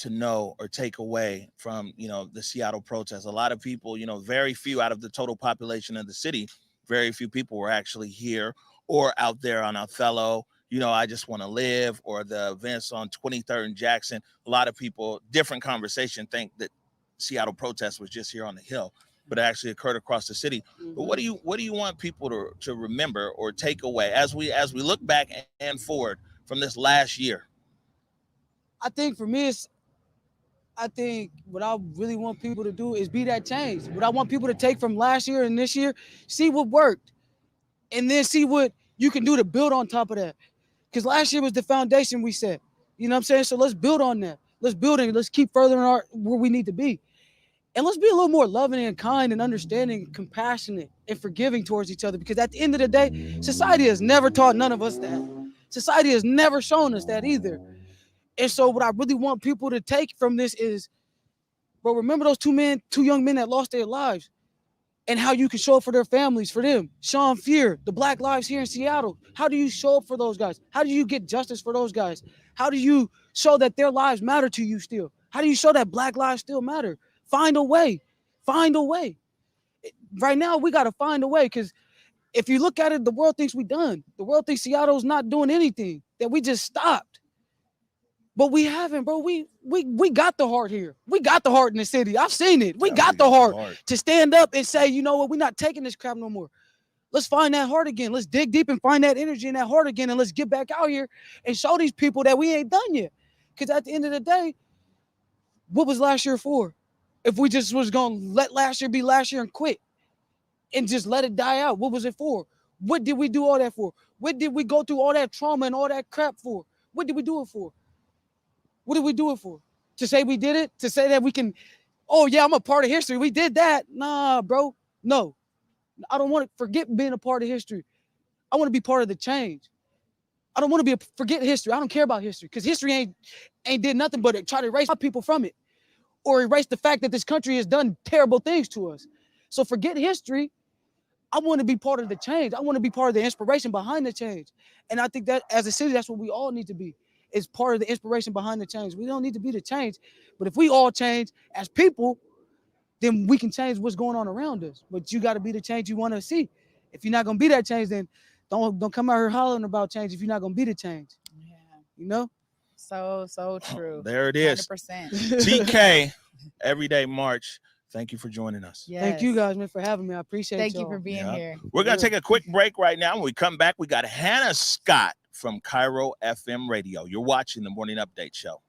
D: know or take away from, the Seattle protests? A lot of people, very few out of the total population of the city, very few people were actually here or out there on Othello, I Just Want to Live, or the events on 23rd and Jackson. A lot of people, different conversation, think that Seattle protest was just here on the Hill, but it actually occurred across the city. But what do you want people to remember or take away as we look back and forward from this last year?
Q: I think for me, what I really want people to do is be that change. What I want people to take from last year and this year, see what worked, and then see what you can do to build on top of that. Because last year was the foundation we set. You know what I'm saying? So let's build on that. Let's build it. Let's keep furthering where we need to be. And let's be a little more loving and kind and understanding, and compassionate and forgiving towards each other. Because at the end of the day, society has never taught none of us that. Society has never shown us that either. And so what I really want people to take from this is, bro, remember those two young men that lost their lives, and how you can show up for their families, for them. Sean Fear, the Black Lives here in Seattle. How do you show up for those guys? How do you get justice for those guys? How do you show that their lives matter to you still? How do you show that Black lives still matter? Find a way. Find a way. Right now, we got to find a way, because if you look at it, the world thinks we done. The world thinks Seattle's not doing anything, that we just stopped. But we haven't, bro. We got the heart here. We got the heart in the city. I've seen it. We got the heart to stand up and say, you know what, we're not taking this crap no more. Let's find that heart again. Let's dig deep and find that energy in that heart again, and let's get back out here and show these people that we ain't done yet. Because at the end of the day, what was last year for? If we just was going to let last year be last year and quit and just let it die out, what was it for? What did we do all that for? What did we go through all that trauma and all that crap for? What did we do it for? What did we do it for? To say we did it? To say that we can, oh yeah, I'm a part of history. We did that. Nah, bro. No. I don't want to forget being a part of history. I want to be part of the change. I don't want to forget history. I don't care about history, because history ain't did nothing but try to erase people from it, or erase the fact that this country has done terrible things to us. So forget history. I want to be part of the change. I want to be part of the inspiration behind the change. And I think that as a city, that's what we all need to be, is part of the inspiration behind the change. We don't need to be the change, but if we all change as people, then we can change what's going on around us. But you got to be the change you want to see. If you're not going to be that change, then don't come out here hollering about change if you're not going to be the change.
C: Yeah.
Q: You know?
C: So true.
D: There it is.
C: 100%.
D: TK, Everyday March. Thank you for joining us.
C: Yes.
Q: Thank you guys, man, for having me. I appreciate it.
C: Thank you for being here.
D: We're going to take a quick break right now. When we come back, we got Hanna Scott from Cairo FM Radio. You're watching the Morning Update Show.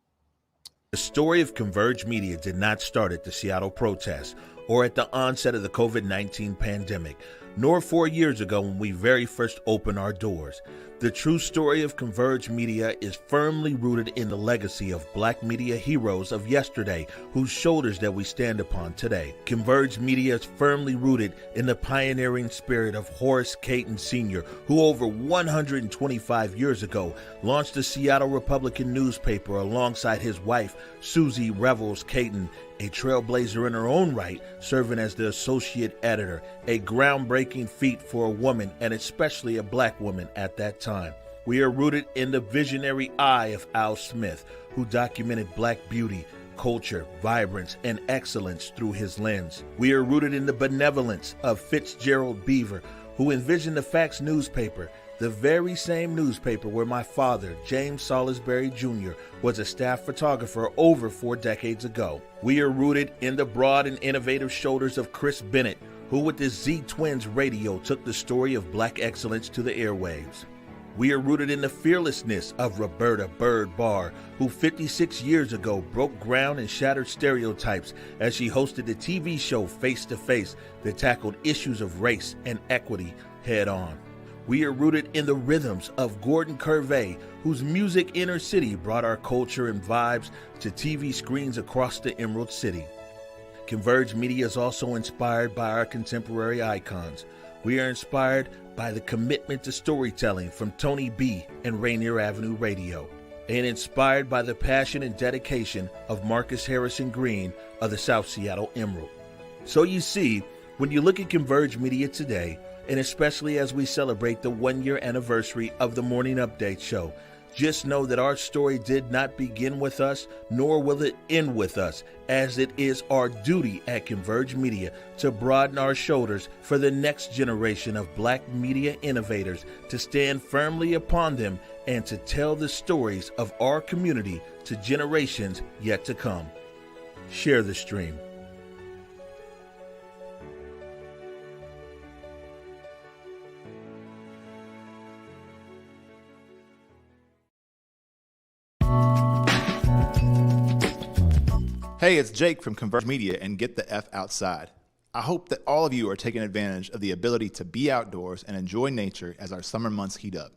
R: The story of Converge Media did not start at the Seattle protests or at the onset of the COVID-19 pandemic, nor 4 years ago when we very first opened our doors. The true story of Converge Media is firmly rooted in the legacy of Black media heroes of yesterday, whose shoulders that we stand upon today. Converge Media is firmly rooted in the pioneering spirit of Horace Caton Sr., who over 125 years ago launched the Seattle Republican newspaper alongside his wife, Susie Revels Caton, a trailblazer in her own right, serving as the associate editor, a groundbreaking feat for a woman, and especially a Black woman at that time. We are rooted in the visionary eye of Al Smith, who documented Black beauty, culture, vibrance, and excellence through his lens. We are rooted in the benevolence of Fitzgerald Beaver, who envisioned the Facts newspaper, the very same newspaper where my father, James Salisbury Jr., was a staff photographer over 4 decades ago. We are rooted in the broad and innovative shoulders of Chris Bennett, who with his Z-Twins radio took the story of Black excellence to the airwaves. We are rooted in the fearlessness of Roberta Bird Barr, who 56 years ago broke ground and shattered stereotypes as she hosted the TV show Face to Face that tackled issues of race and equity head on. We are rooted in the rhythms of Gordon Curvey, whose music Inner City brought our culture and vibes to TV screens across the Emerald City. Converge Media is also inspired by our contemporary icons. We are inspired by the commitment to storytelling from Tony B and Rainier Avenue Radio, and inspired by the passion and dedication of Marcus Harrison Green of the South Seattle Emerald. So you see, when you look at Converge Media today, and especially as we celebrate the 1-year anniversary of the Morning Update Show, just know that our story did not begin with us, nor will it end with us, as it is our duty at Converge Media to broaden our shoulders for the next generation of Black media innovators, to stand firmly upon them and to tell the stories of our community to generations yet to come. Share the stream.
O: Hey, it's Jake from Converge Media and Get the F Outside. I hope that all of you are taking advantage of the ability to be outdoors and enjoy nature as our summer months heat up.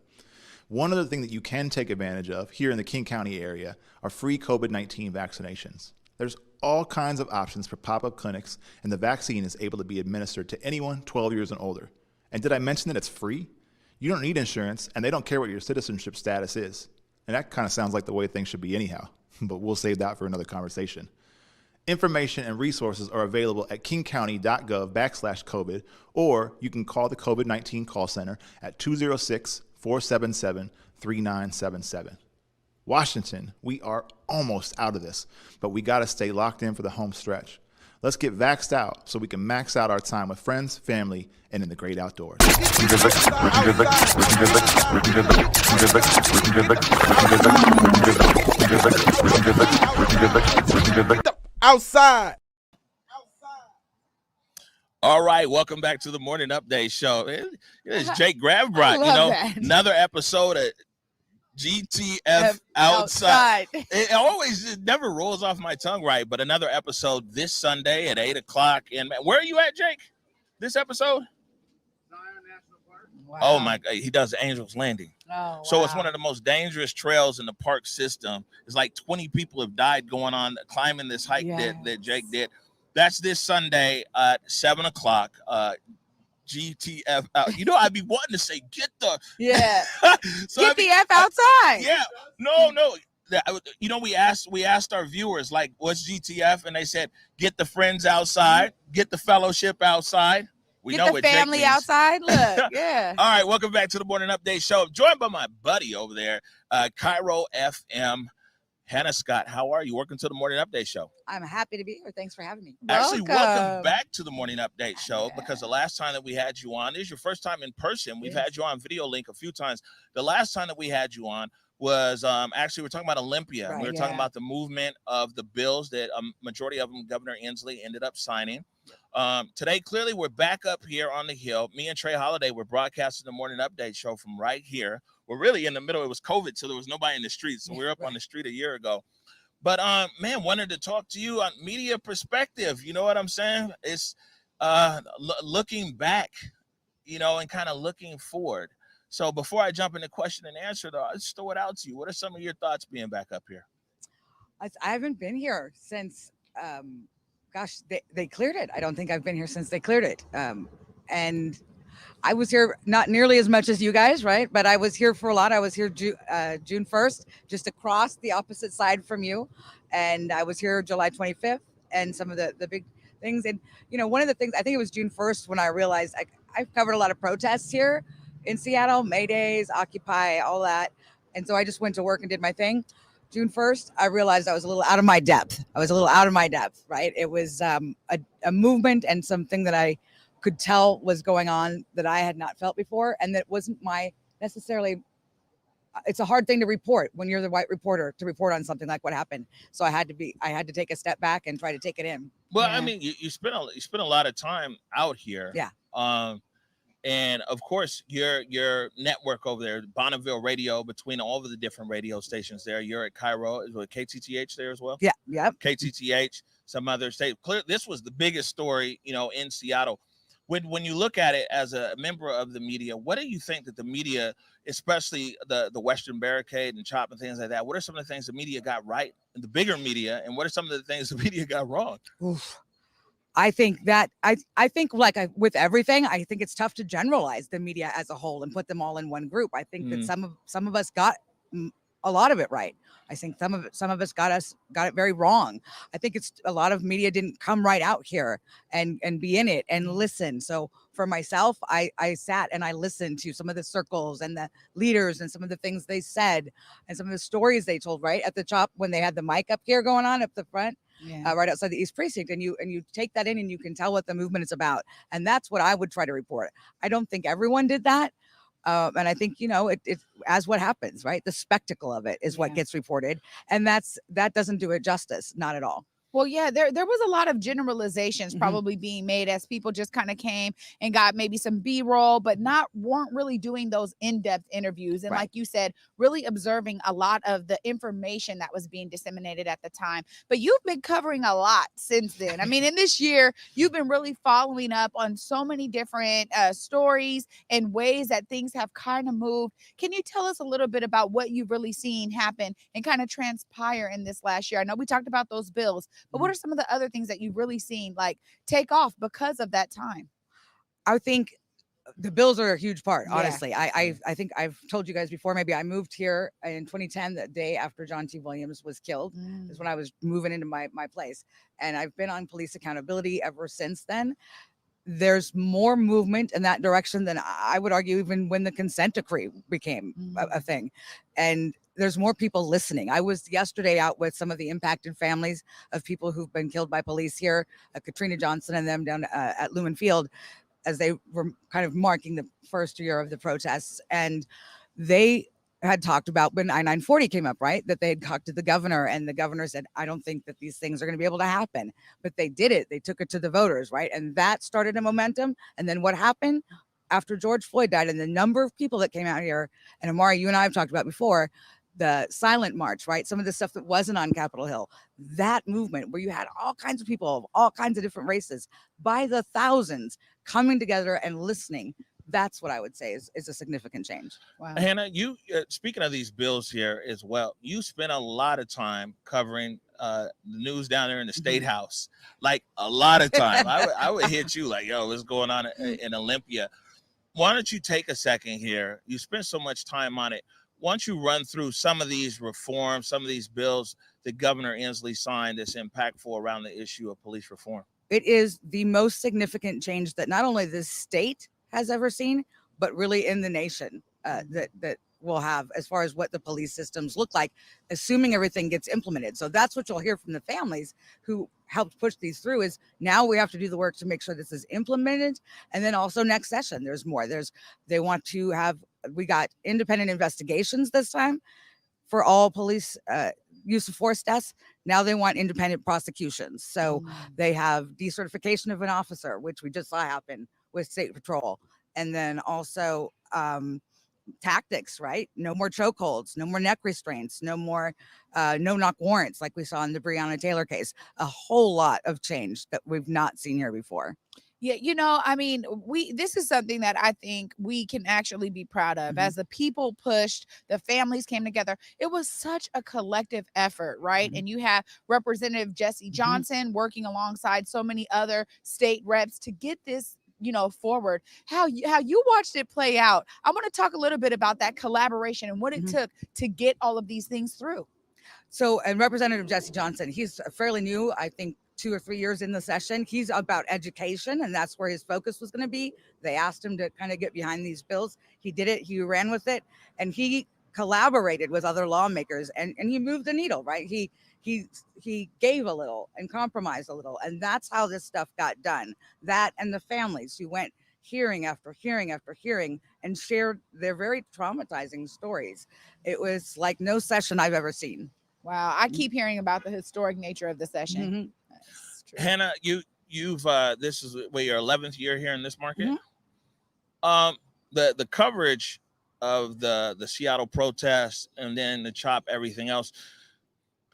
O: One other thing that you can take advantage of here in the King County area are free COVID-19 vaccinations. There's all kinds of options for pop-up clinics, and the vaccine is able to be administered to anyone 12 years and older. And did I mention that it's free? You don't need insurance, and they don't care what your citizenship status is. And that kind of sounds like the way things should be anyhow, but we'll save that for another conversation. Information and resources are available at kingcounty.gov/COVID, or you can call the COVID-19 call center at 206-477-3977. Washington, we are almost out of this, but we got to stay locked in for the home stretch. Let's get vaxxed out so we can max out our time with friends, family, and in the great outdoors.
P: Outside.
D: All right, welcome back to the Morning Update Show. It's Jake Grav
C: I love that.
D: another episode of GTF Outside. It never rolls off my tongue right, but another episode this Sunday at 8 o'clock. And where are you at, Jake? This episode?
C: Wow.
D: Oh my God, he does Angel's Landing.
C: Oh,
D: So it's one of the most dangerous trails in the park system. It's like 20 people have died going on climbing this hike that Jake did. That's this Sunday at 7 o'clock. GTF out. You know, I'd be wanting to say, get the
C: so get the F outside.
D: Yeah, no. You know, we asked our viewers, like, what's GTF? And they said, get the friends outside, get the fellowship outside. We know
C: the
D: what
C: family
D: Jake means.
C: Outside. Look, yeah.
D: All right, welcome back to the Morning Update Show. I'm joined by my buddy over there, Cairo FM, Hanna Scott. How are you? Welcome to the Morning Update Show.
S: I'm happy to be here. Thanks for having me.
D: Actually, welcome back to the Morning Update Show, because the last time that we had you on, this is your first time in person. We've had you on Video Link a few times. The last time that we had you on was actually we're talking about Olympia.
S: Right,
D: we were talking about the movement of the bills that majority of them Governor Inslee ended up signing. Today, clearly, we're back up here on the Hill. Me and Trey Holiday were broadcasting the Morning Update Show from right here. We're really in the middle. It was COVID, so there was nobody in the street. So we were up on the street a year ago. But man, wanted to talk to you on media perspective. You know what I'm saying? It's looking back, you know, and kind of looking forward. So before I jump into question and answer, though, I'll just throw it out to you. What are some of your thoughts being back up here?
S: I haven't been here since, they cleared it. I don't think I've been here since they cleared it. And I was here not nearly as much as you guys, right? But I was here for a lot. I was here June 1st, just across the opposite side from you. And I was here July 25th and some of the big things. And, you know, one of the things, I think it was June 1st when I realized I've covered a lot of protests here in Seattle, May Days, Occupy, all that. And so I just went to work and did my thing. June 1st, I realized I was a little out of my depth. Right? It was a movement and something that I could tell was going on that I had not felt before. And that wasn't necessarily, it's a hard thing to report when you're the white reporter, to report on something like what happened. So I had to take a step back and try to take it in.
D: Well, I mean, you spent a lot of time out here.
S: Yeah.
D: And of course, your network over there, Bonneville Radio, between all of the different radio stations there, you're at Cairo, is with KTTH there as well?
S: Yeah, yeah.
D: KTTH, some other state. Clear, this was the biggest story, you know, in Seattle. When you look at it as a member of the media, what do you think that the media, especially the Western Barricade and CHOP and things like that, what are some of the things the media got right, the bigger media, and what are some of the things the media got wrong?
S: Oof. I think that I think with everything, I think it's tough to generalize the media as a whole and put them all in one group. I think that some of us got a lot of it right. I think some of us got it very wrong. I think it's a lot of media didn't come right out here and be in it and listen. So for myself, I sat and I listened to some of the circles and the leaders and some of the things they said and some of the stories they told right at the CHOP when they had the mic up here going on up the front.
C: Yeah.
S: Right outside the East Precinct, and you take that in and you can tell what the movement is about, and that's what I would try to report. I don't think everyone did that, and I think, you know, it as what happens, right? The spectacle of it is what gets reported, and that doesn't do it justice, not at all.
C: Well, yeah, there was a lot of generalizations probably being made as people just kind of came and got maybe some B-roll, but weren't really doing those in-depth interviews. And like you said, really observing a lot of the information that was being disseminated at the time. But you've been covering a lot since then. I mean, in this year, you've been really following up on so many different stories and ways that things have kind of moved. Can you tell us a little bit about what you've really seen happen and kind of transpire in this last year? I know we talked about those bills, but what are some of the other things that you've really seen like take off because of that time?
S: I think the bills are a huge part, honestly. I think I've told you guys before, maybe I moved here in 2010, the day after John T. Williams was killed, is when I was moving into my place. And I've been on police accountability ever since then. there's more movement in that direction than I would argue even when the consent decree became a thing. And there's more people listening. I was yesterday out with some of the impacted families of people who've been killed by police here, Katrina Johnson and them down at Lumen Field, as they were kind of marking the first year of the protests. And they had talked about when I-940 came up, right? That they had talked to the governor, and the governor said, I don't think that these things are going to be able to happen. But they did it. They took it to the voters, right? And that started a momentum. And then what happened after George Floyd died, and the number of people that came out here, and Amari, you and I have talked about before, the silent march, right? Some of the stuff that wasn't on Capitol Hill, that movement where you had all kinds of people of all kinds of different races by the thousands coming together and listening. That's what I would say is a significant change.
C: Wow.
D: Hanna, you speaking of these bills here as well, you spent a lot of time covering the news down there in the State House, like a lot of time. I would hit you like, yo, what's going on in Olympia? Why don't you take a second here? You spent so much time on it. Why don't you run through some of these reforms, some of these bills that Governor Inslee signed that's impactful around the issue of police reform?
S: It is the most significant change that not only this state has ever seen, but really in the nation that we'll have as far as what the police systems look like, assuming everything gets implemented. So that's what you'll hear from the families who helped push these through is now we have to do the work to make sure this is implemented. And then also next session, there's more. They want to have, we got independent investigations this time for all police use of force deaths. Now they want independent prosecutions. So they have decertification of an officer, which we just saw happen with State Patrol. And then also tactics, right? No more chokeholds, no more neck restraints, no more no-knock warrants like we saw in the Breonna Taylor case. A whole lot of change that we've not seen here before.
C: Yeah, I mean, this is something that I think we can actually be proud of. As the people pushed, the families came together. It was such a collective effort, right? And you have Representative Jesse Johnson working alongside so many other state reps to get this forward. How you watched it play out. I want to talk a little bit about that collaboration and what it took to get all of these things through.
S: So, and Representative Jesse Johnson, he's fairly new, I think 2 or 3 years in the session. He's about education, and that's where his focus was going to be. They asked him to kind of get behind these bills. He did it. He ran with it, and he collaborated with other lawmakers, and he moved the needle, right? He gave a little and compromised a little, and that's how this stuff got done. That and the families who went hearing after hearing after hearing and shared their very traumatizing stories. It was like no session I've ever seen.
C: Wow, I keep hearing about the historic nature of the session.
D: Hanna, you've this is your 11th year here in this market. The coverage of the Seattle protests and then the CHOP, everything else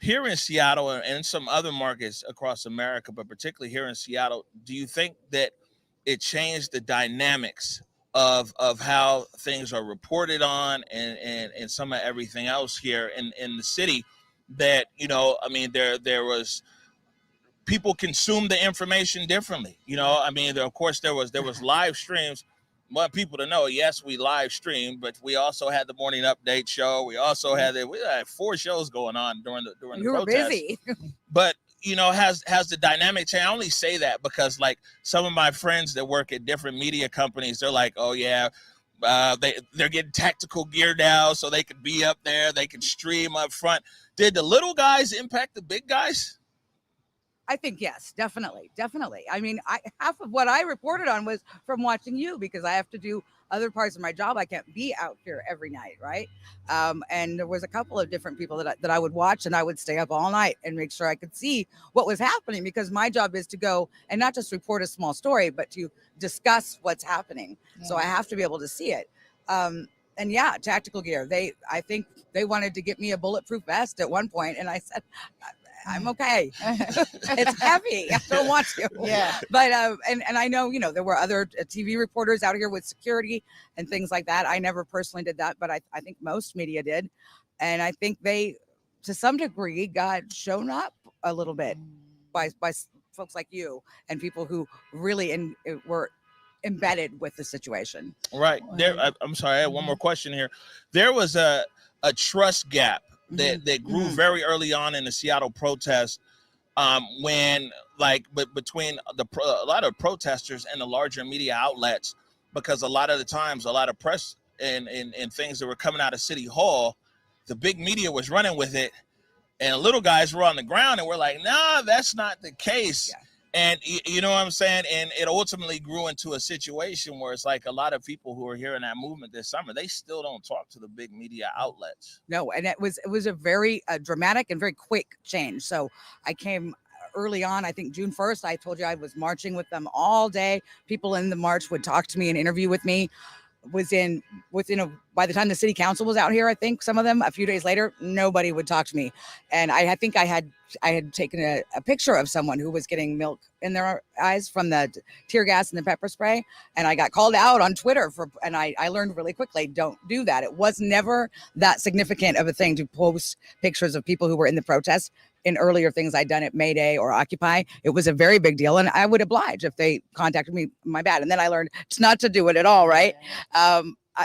D: here in Seattle and some other markets across America, but particularly here in Seattle, do you think that it changed the dynamics of how things are reported on and some of everything else here in the city? That I mean, there was people consume the information differently. I mean, of course there was live streams. Want people to know, yes, we live streamed, but we also had the morning update show. We also had 4 shows going on during the protest.
S: You were busy.
D: But has the dynamic changed? I only say that because like some of my friends that work at different media companies, they're like, oh yeah, they're getting tactical gear now so they could be up there, they can stream up front. Did the little guys impact the big guys?
S: I think yes, definitely. I mean, half of what I reported on was from watching you because I have to do other parts of my job. I can't be out here every night, right? And there was a couple of different people that I would watch, and I would stay up all night and make sure I could see what was happening because my job is to go and not just report a small story, but to discuss what's happening. Yeah. So I have to be able to see it. And yeah, tactical gear. I think they wanted to get me a bulletproof vest at one point, and I said, I'm okay. It's heavy. I don't want to.
C: Yeah.
S: But and I know, there were other TV reporters out here with security and things like that. I never personally did that, but I think most media did. And I think they, to some degree, got shown up a little bit by folks like you and people who really were embedded with the situation.
D: Right. I'm sorry. I had one more question here. There was a trust gap that grew very early on in the Seattle protest when but between a lot of protesters and the larger media outlets, because a lot of the times, a lot of press and things that were coming out of City Hall, the big media was running with it, and little guys were on the ground and we're like, nah, that's not the case. Yeah. And you know what I'm saying? And it ultimately grew into a situation where it's like a lot of people who are here in that movement this summer, they still don't talk to the big media outlets.
S: No, and it was a very dramatic and very quick change. So I came early on, I think June 1st, I told you I was marching with them all day. People in the march would talk to me and interview with me. By the time the city council was out here, I think some of them a few days later, nobody would talk to me. And I think I had taken a picture of someone who was getting milk in their eyes from the tear gas and the pepper spray. And I got called out on Twitter and I learned really quickly, don't do that. It was never that significant of a thing to post pictures of people who were in the protest. In earlier things I'd done at May Day or Occupy, it was a very big deal, and I would oblige if they contacted me. My bad. And then I learned it's not to do it at all, right?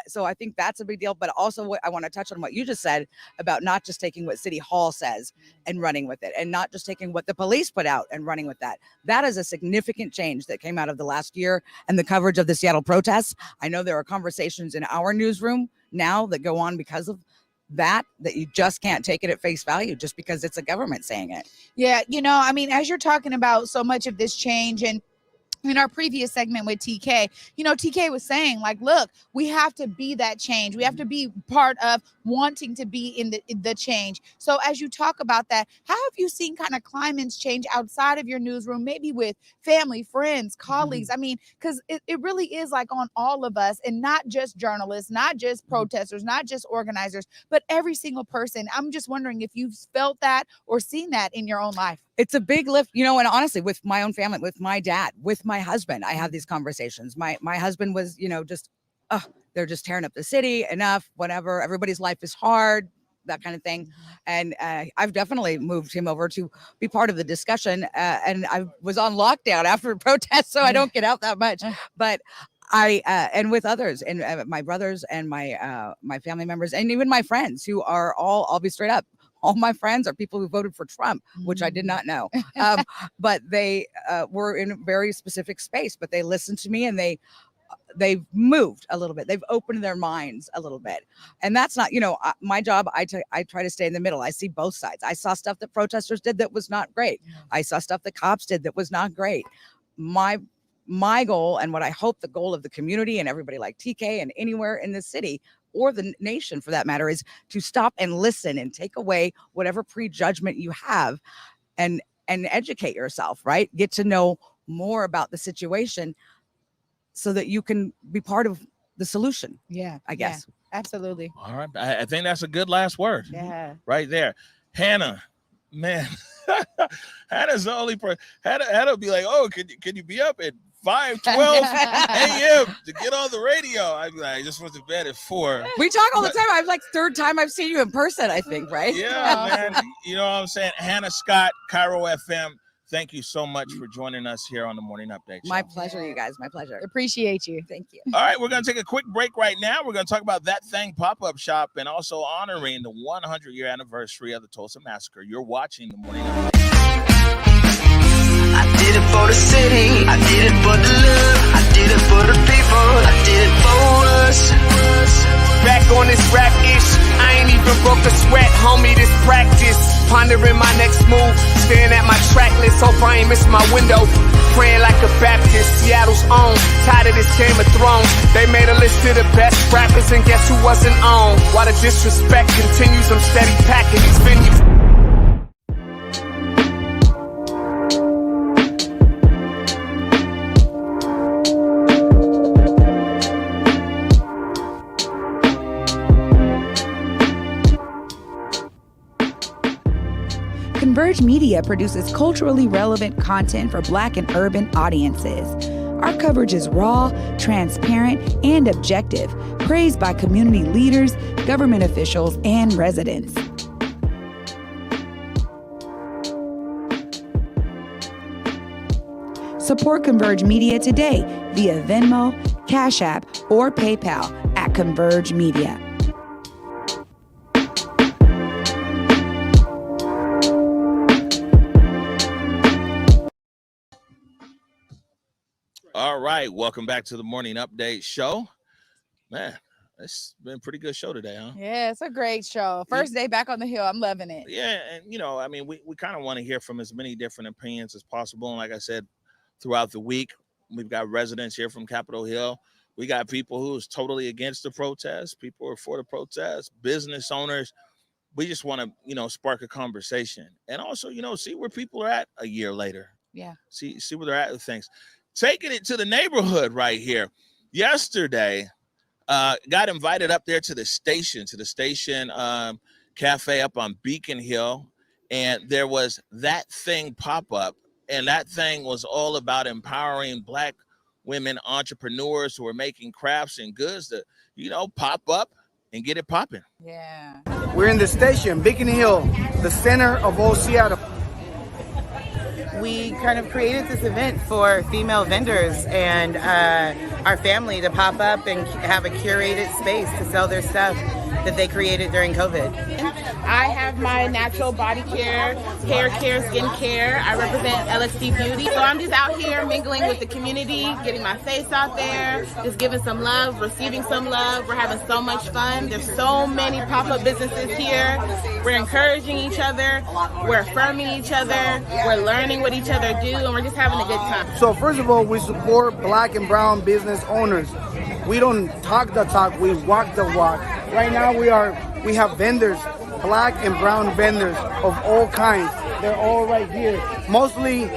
S: So I think that's a big deal. But also, what I want to touch on what you just said about not just taking what City Hall says and running with it, and not just taking what the police put out and running with that. That is a significant change that came out of the last year and the coverage of the Seattle protests. I know there are conversations in our newsroom now that go on because of that you just can't take it at face value just because it's a government saying it.
C: Yeah, I mean, as you're talking about so much of this change, and in our previous segment with TK, TK was saying, like, look, we have to be that change. We have to be part of wanting to be in the change. So as you talk about that, how have you seen kind of climates change outside of your newsroom, maybe with family, friends, colleagues? I mean, because it really is like on all of us, and not just journalists, not just protesters, not just organizers, but every single person. I'm just wondering if you've felt that or seen that in your own life.
S: It's a big lift, and honestly, with my own family, with my dad, with my husband, I have these conversations. My husband was, they're just tearing up the city, enough, whatever. Everybody's life is hard, that kind of thing. And I've definitely moved him over to be part of the discussion. And I was on lockdown after the protest, so I don't get out that much. But and with others, and my brothers and my family members, and even my friends who are I'll be straight up, all my friends are people who voted for Trump, which I did not know. But they were in a very specific space, but they listened to me, and they've moved a little bit. They've opened their minds a little bit. And that's not, my job. I try to stay in the middle. I see both sides. I saw stuff that protesters did that was not great. I saw stuff that cops did that was not great. My goal, and what I hope the goal of the community and everybody like TK and anywhere in the city or the nation for that matter, is to stop and listen and take away whatever prejudgment you have and educate yourself, right? Get to know more about the situation so that you can be part of the solution.
C: Yeah,
S: I guess.
C: Yeah, absolutely.
D: All right. I think that's a good last word.
C: Yeah.
D: Right there. Hanna, man. Hannah's the only person. Hanna will be like, oh, can you be up at 5:12 a.m. to get on the radio? I'd be like, I just went to bed at 4.
S: We talk all the time. I'm like third time I've seen you in person, I think, right?
D: Yeah, man. You know what I'm saying? Hanna Scott, Cairo FM. Thank you so much for joining us here on the Morning Update Show.
S: My pleasure, you guys. My pleasure.
C: Appreciate you.
S: Thank you.
D: All right, we're going to take a quick break right now. We're going to talk about That Thing pop-up shop and also honoring the 100-year anniversary of the Tulsa Massacre. You're watching the Morning Update.
N: I did it for the city, I did it for the love, I did it for the people, I did it for us.
A: Back on this rap-ish, I ain't even broke a sweat, homie, this practice. Pondering my next move, staring at my track list, hope I ain't miss my window. Praying like a Baptist, Seattle's own, tired of this Game of Thrones. They made a list of the best rappers and guess who wasn't on? While the disrespect continues, I'm steady packing these venues.
C: Converge Media produces culturally relevant content for Black and urban audiences. Our coverage is raw, transparent, and objective, praised by community leaders, government officials, and residents. Support Converge Media today via Venmo, Cash App, or PayPal at Converge Media.
D: All right, welcome back to the morning update show. Man, it's been a pretty good show today, huh?
C: Yeah, it's a great show. First day back on the hill. I'm loving it.
D: Yeah, and I mean, we kind of want to hear from as many different opinions as possible. And like I said, throughout the week, we've got residents here from Capitol Hill. We got people who's totally against the protest, people who are for the protest, business owners. We just want to, spark a conversation and also, see where people are at a year later.
C: Yeah.
D: See where they're at with things. Taking it to the neighborhood right here. Yesterday, got invited up there to the station cafe up on Beacon Hill, and there was That Thing pop up, and that thing was all about empowering Black women entrepreneurs who are making crafts and goods that pop up and get it popping.
C: Yeah.
T: We're in the station, Beacon Hill, the center of old Seattle.
U: We kind of created this event for female vendors and our family to pop up and have a curated space to sell their stuff that they created during COVID.
V: I have my natural body care, hair care, skin care. I represent LXD Beauty. So I'm just out here mingling with the community, getting my face out there, just giving some love, receiving some love. We're having so much fun. There's so many pop-up businesses here. We're encouraging each other. We're affirming each other. We're learning what each other do, and we're just having a good time.
T: So first of all, we support Black and brown business owners. We don't talk the talk, we walk the walk. Right now we have vendors, Black and brown vendors of all kinds. They're all right here. Mostly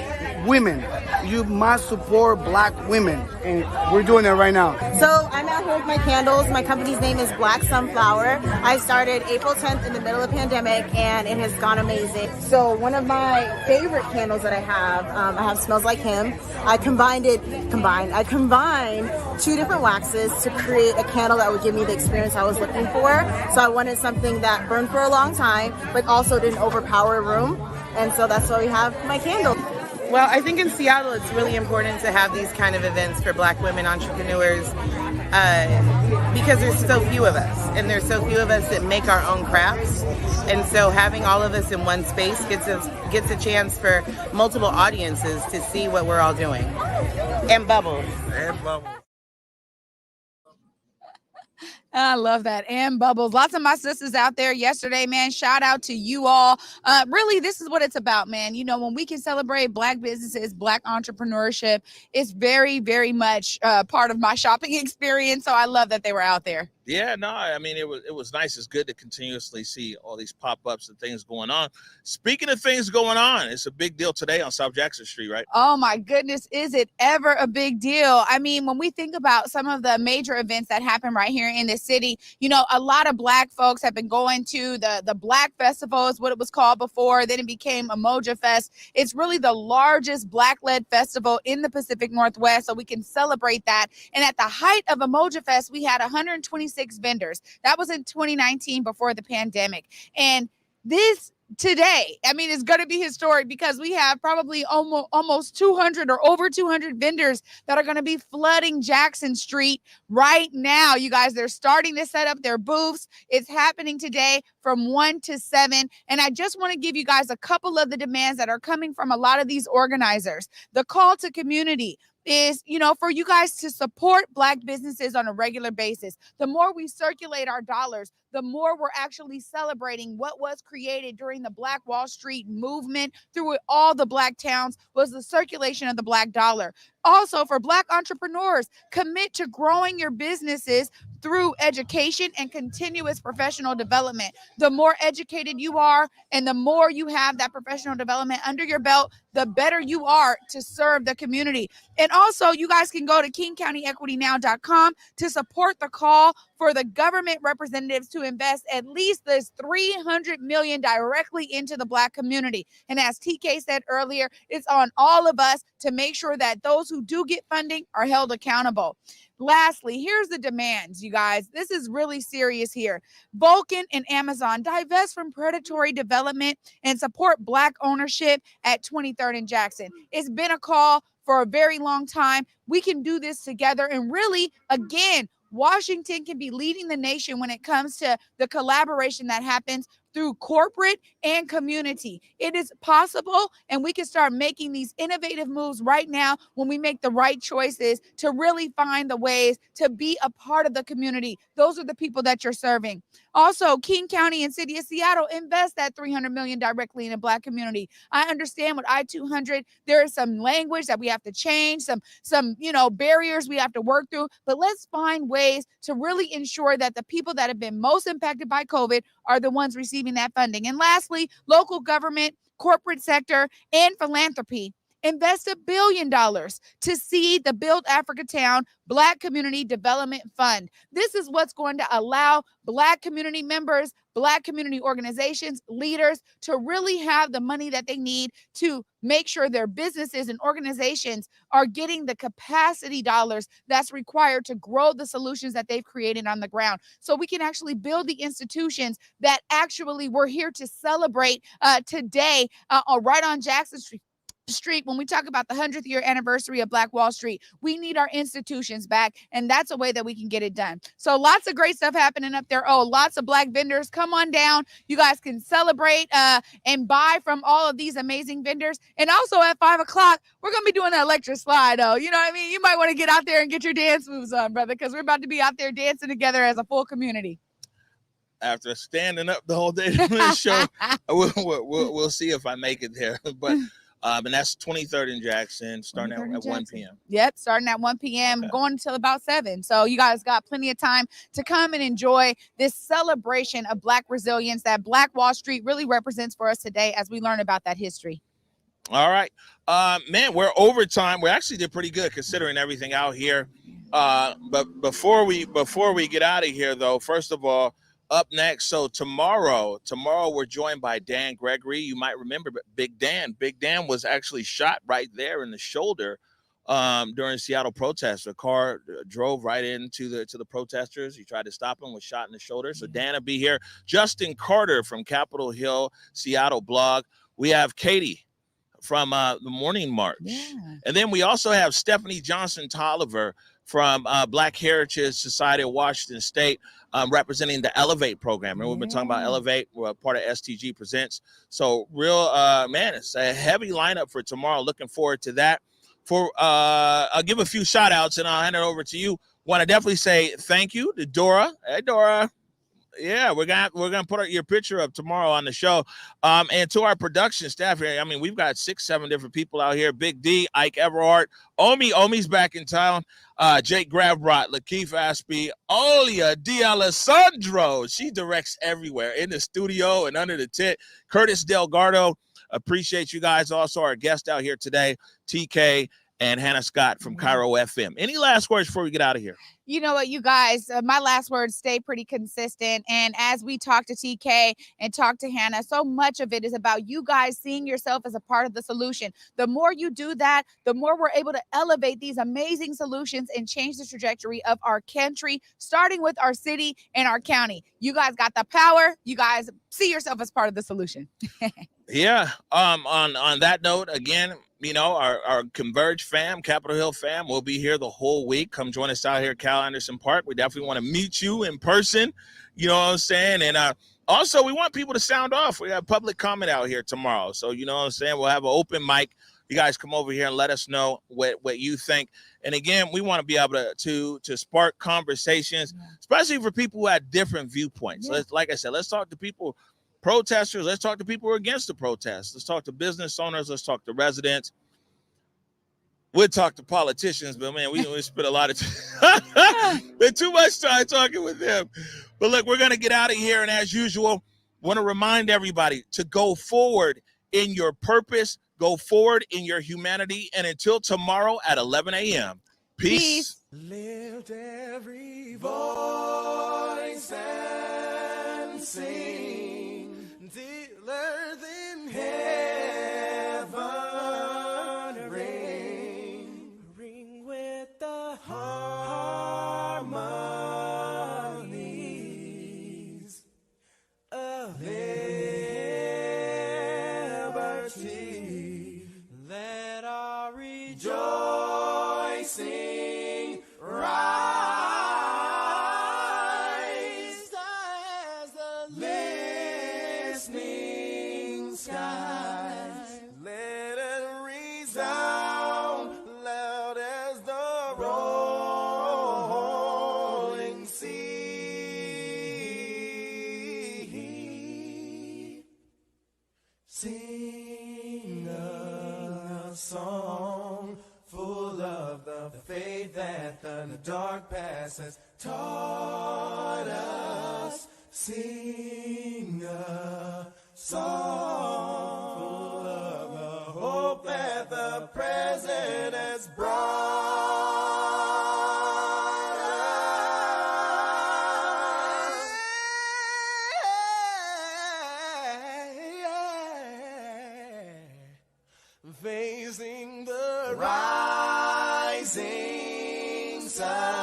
T: women. You must support Black women, and we're doing it right now.
W: So I'm out here with my candles. My company's name is Black Sunflower. I started April 10th in the middle of the pandemic, and it has gone amazing. So one of my favorite candles that I have Smells Like Him. I combined 2 different waxes to create a candle that would give me the experience I was looking for. So I wanted something that burned for a long time, but also didn't overpower a room. And so that's why we have my candle.
U: Well, I think in Seattle it's really important to have these kind of events for Black women entrepreneurs because there's so few of us, and there's so few of us that make our own crafts. And so having all of us in one space gets a chance for multiple audiences to see what we're all doing. And bubbles.
C: I love that. And bubbles. Lots of my sisters out there yesterday, man. Shout out to you all. Really, this is what it's about, man. When we can celebrate Black businesses, Black entrepreneurship, it's very, very much part of my shopping experience. So I love that they were out there.
D: Yeah, no, I mean, it was nice. It's good to continuously see all these pop-ups and things going on. Speaking of things going on, it's a big deal today on South Jackson Street, right?
C: Oh my goodness, is it ever a big deal? I mean, when we think about some of the major events that happen right here in the city, a lot of Black folks have been going to the Black Festival is what it was called before. Then it became Emoja Fest. It's really the largest Black-led festival in the Pacific Northwest, so we can celebrate that. And at the height of Emoja Fest, we had 126 vendors. That was in 2019 before the pandemic. And this today, I mean, it's going to be historic because we have probably almost 200 or over 200 vendors that are going to be flooding Jackson Street right now. You guys, they're starting to set up their booths. It's happening today from 1 to 7. And I just want to give you guys a couple of the demands that are coming from a lot of these organizers. The call to community is, for you guys to support Black businesses on a regular basis. The more we circulate our dollars, the more we're actually celebrating what was created during the Black Wall Street movement through all the Black towns was the circulation of the Black dollar. Also, for Black entrepreneurs, commit to growing your businesses through education and continuous professional development. The more educated you are and the more you have that professional development under your belt, the better you are to serve the community. And also, you guys can go to KingCountyEquityNow.com to support the call for the government representatives to invest at least this $300 million directly into the Black community. And as TK said earlier, it's on all of us to make sure that those who do get funding are held accountable. Lastly, here's the demands, you guys. This is really serious here. Vulcan and Amazon divest from predatory development and support Black ownership at 23rd and Jackson. It's been a call for a very long time. We can do this together. And really, again, Washington can be leading the nation when it comes to the collaboration that happens through corporate and community. It is possible, and we can start making these innovative moves right now when we make the right choices to really find the ways to be a part of the community. Those are the people that you're serving. Also, King County and City of Seattle invest that $300 million directly in a Black community. I understand with I-200, there is some language that we have to change, some barriers we have to work through, but let's find ways to really ensure that the people that have been most impacted by COVID are the ones receiving that funding. And lastly, local government, corporate sector, and philanthropy. Invest $1 billion to seed the Build Africa Town Black Community Development Fund. This is what's going to allow Black community members, Black community organizations, leaders to really have the money that they need to make sure their businesses and organizations are getting the capacity dollars that's required to grow the solutions that they've created on the ground. So we can actually build the institutions that actually we're here to celebrate today right on Jackson Street. When we talk about the 100th year anniversary of Black Wall Street, we need our institutions back, and that's a way that we can get it done. So lots of great stuff happening up there. Oh, lots of Black vendors. Come on down. You guys can celebrate and buy from all of these amazing vendors. And also at 5 o'clock, we're going to be doing an electric slide, though. You know what I mean? You might want to get out there and get your dance moves on, brother, because we're about to be out there dancing together as a full community.
D: After standing up the whole day to this show, we'll see if I make it there. But and that's 23rd in Jackson, starting at 1 p.m.
C: Yep, starting at 1 p.m., going until about 7. So you guys got plenty of time to come and enjoy this celebration of Black resilience that Black Wall Street really represents for us today as we learn about that history.
D: All right. Man, we're overtime. We actually did pretty good considering everything out here. But before we get out of here, though, first of all, up next, so tomorrow we're joined by Dan Gregory. You might remember Big Dan. Big Dan was actually shot right there in the shoulder during Seattle protests. A car drove right into the protesters. He tried to stop him, was shot in the shoulder. So Dan will be here. Justin Carter from Capitol Hill, Seattle blog. We have Katie from the Morning March. Yeah. And then we also have Stephanie Johnson-Tolliver from Black Heritage Society of Washington State, representing the Elevate program. And we've been talking about Elevate. We're part of STG Presents. So real, man, it's a heavy lineup for tomorrow. Looking forward to that. I'll give a few shout outs and I'll hand it over to you. Want to definitely say thank you to Dora. Hey, Dora. Yeah, we're gonna put your picture up tomorrow on the show, and to our production staff here. I mean, we've got 6-7 different people out here. Big D, Ike Everhart, Omi's back in town. Jake Grabrot, Lakeith Aspie, Olia D'Alessandro. She directs everywhere in the studio and under the tent. Curtis Delgado. Appreciate you guys. Also, our guest out here today, TK and Hannah Scott from Cairo FM. Any last words before we get out of here?
C: You know what, you guys, my last words stay pretty consistent. And as we talk to TK and talk to Hannah, so much of it is about you guys seeing yourself as a part of the solution. The more you do that, the more we're able to elevate these amazing solutions and change the trajectory of our country, starting with our city and our county. You guys got the power. You guys see yourself as part of the solution.
D: Yeah. On that note, again, you know, our Converge fam, Capitol Hill fam, will be here the whole week. Come join us out here at Cal Anderson Park. We definitely want to meet you in person. You know what I'm saying? And also, we want people to sound off. We have public comment out here tomorrow. So, you know what I'm saying? We'll have an open mic. You guys come over here and let us know what you think. And again, we want to be able to spark conversations, especially for people who have different viewpoints. Yeah. Like I said, let's talk to people, protesters. Let's talk to people who are against the protests. Let's talk to business owners. Let's talk to residents. We'll talk to politicians, but man, we spent a lot of time. Been too much time talking with them. But look, we're going to get out of here. And as usual, want to remind everybody to go forward in your purpose, go forward in your humanity. And until tomorrow at 11 a.m., peace.
N: Lift every voice and sing, till earth in heaven ring with the harmonies of liberty. Let our rejoicing rise as the Sing a song full of the faith that the dark past has taught us. Sing a song full of the hope that the present has brought us. Facing the rising sun.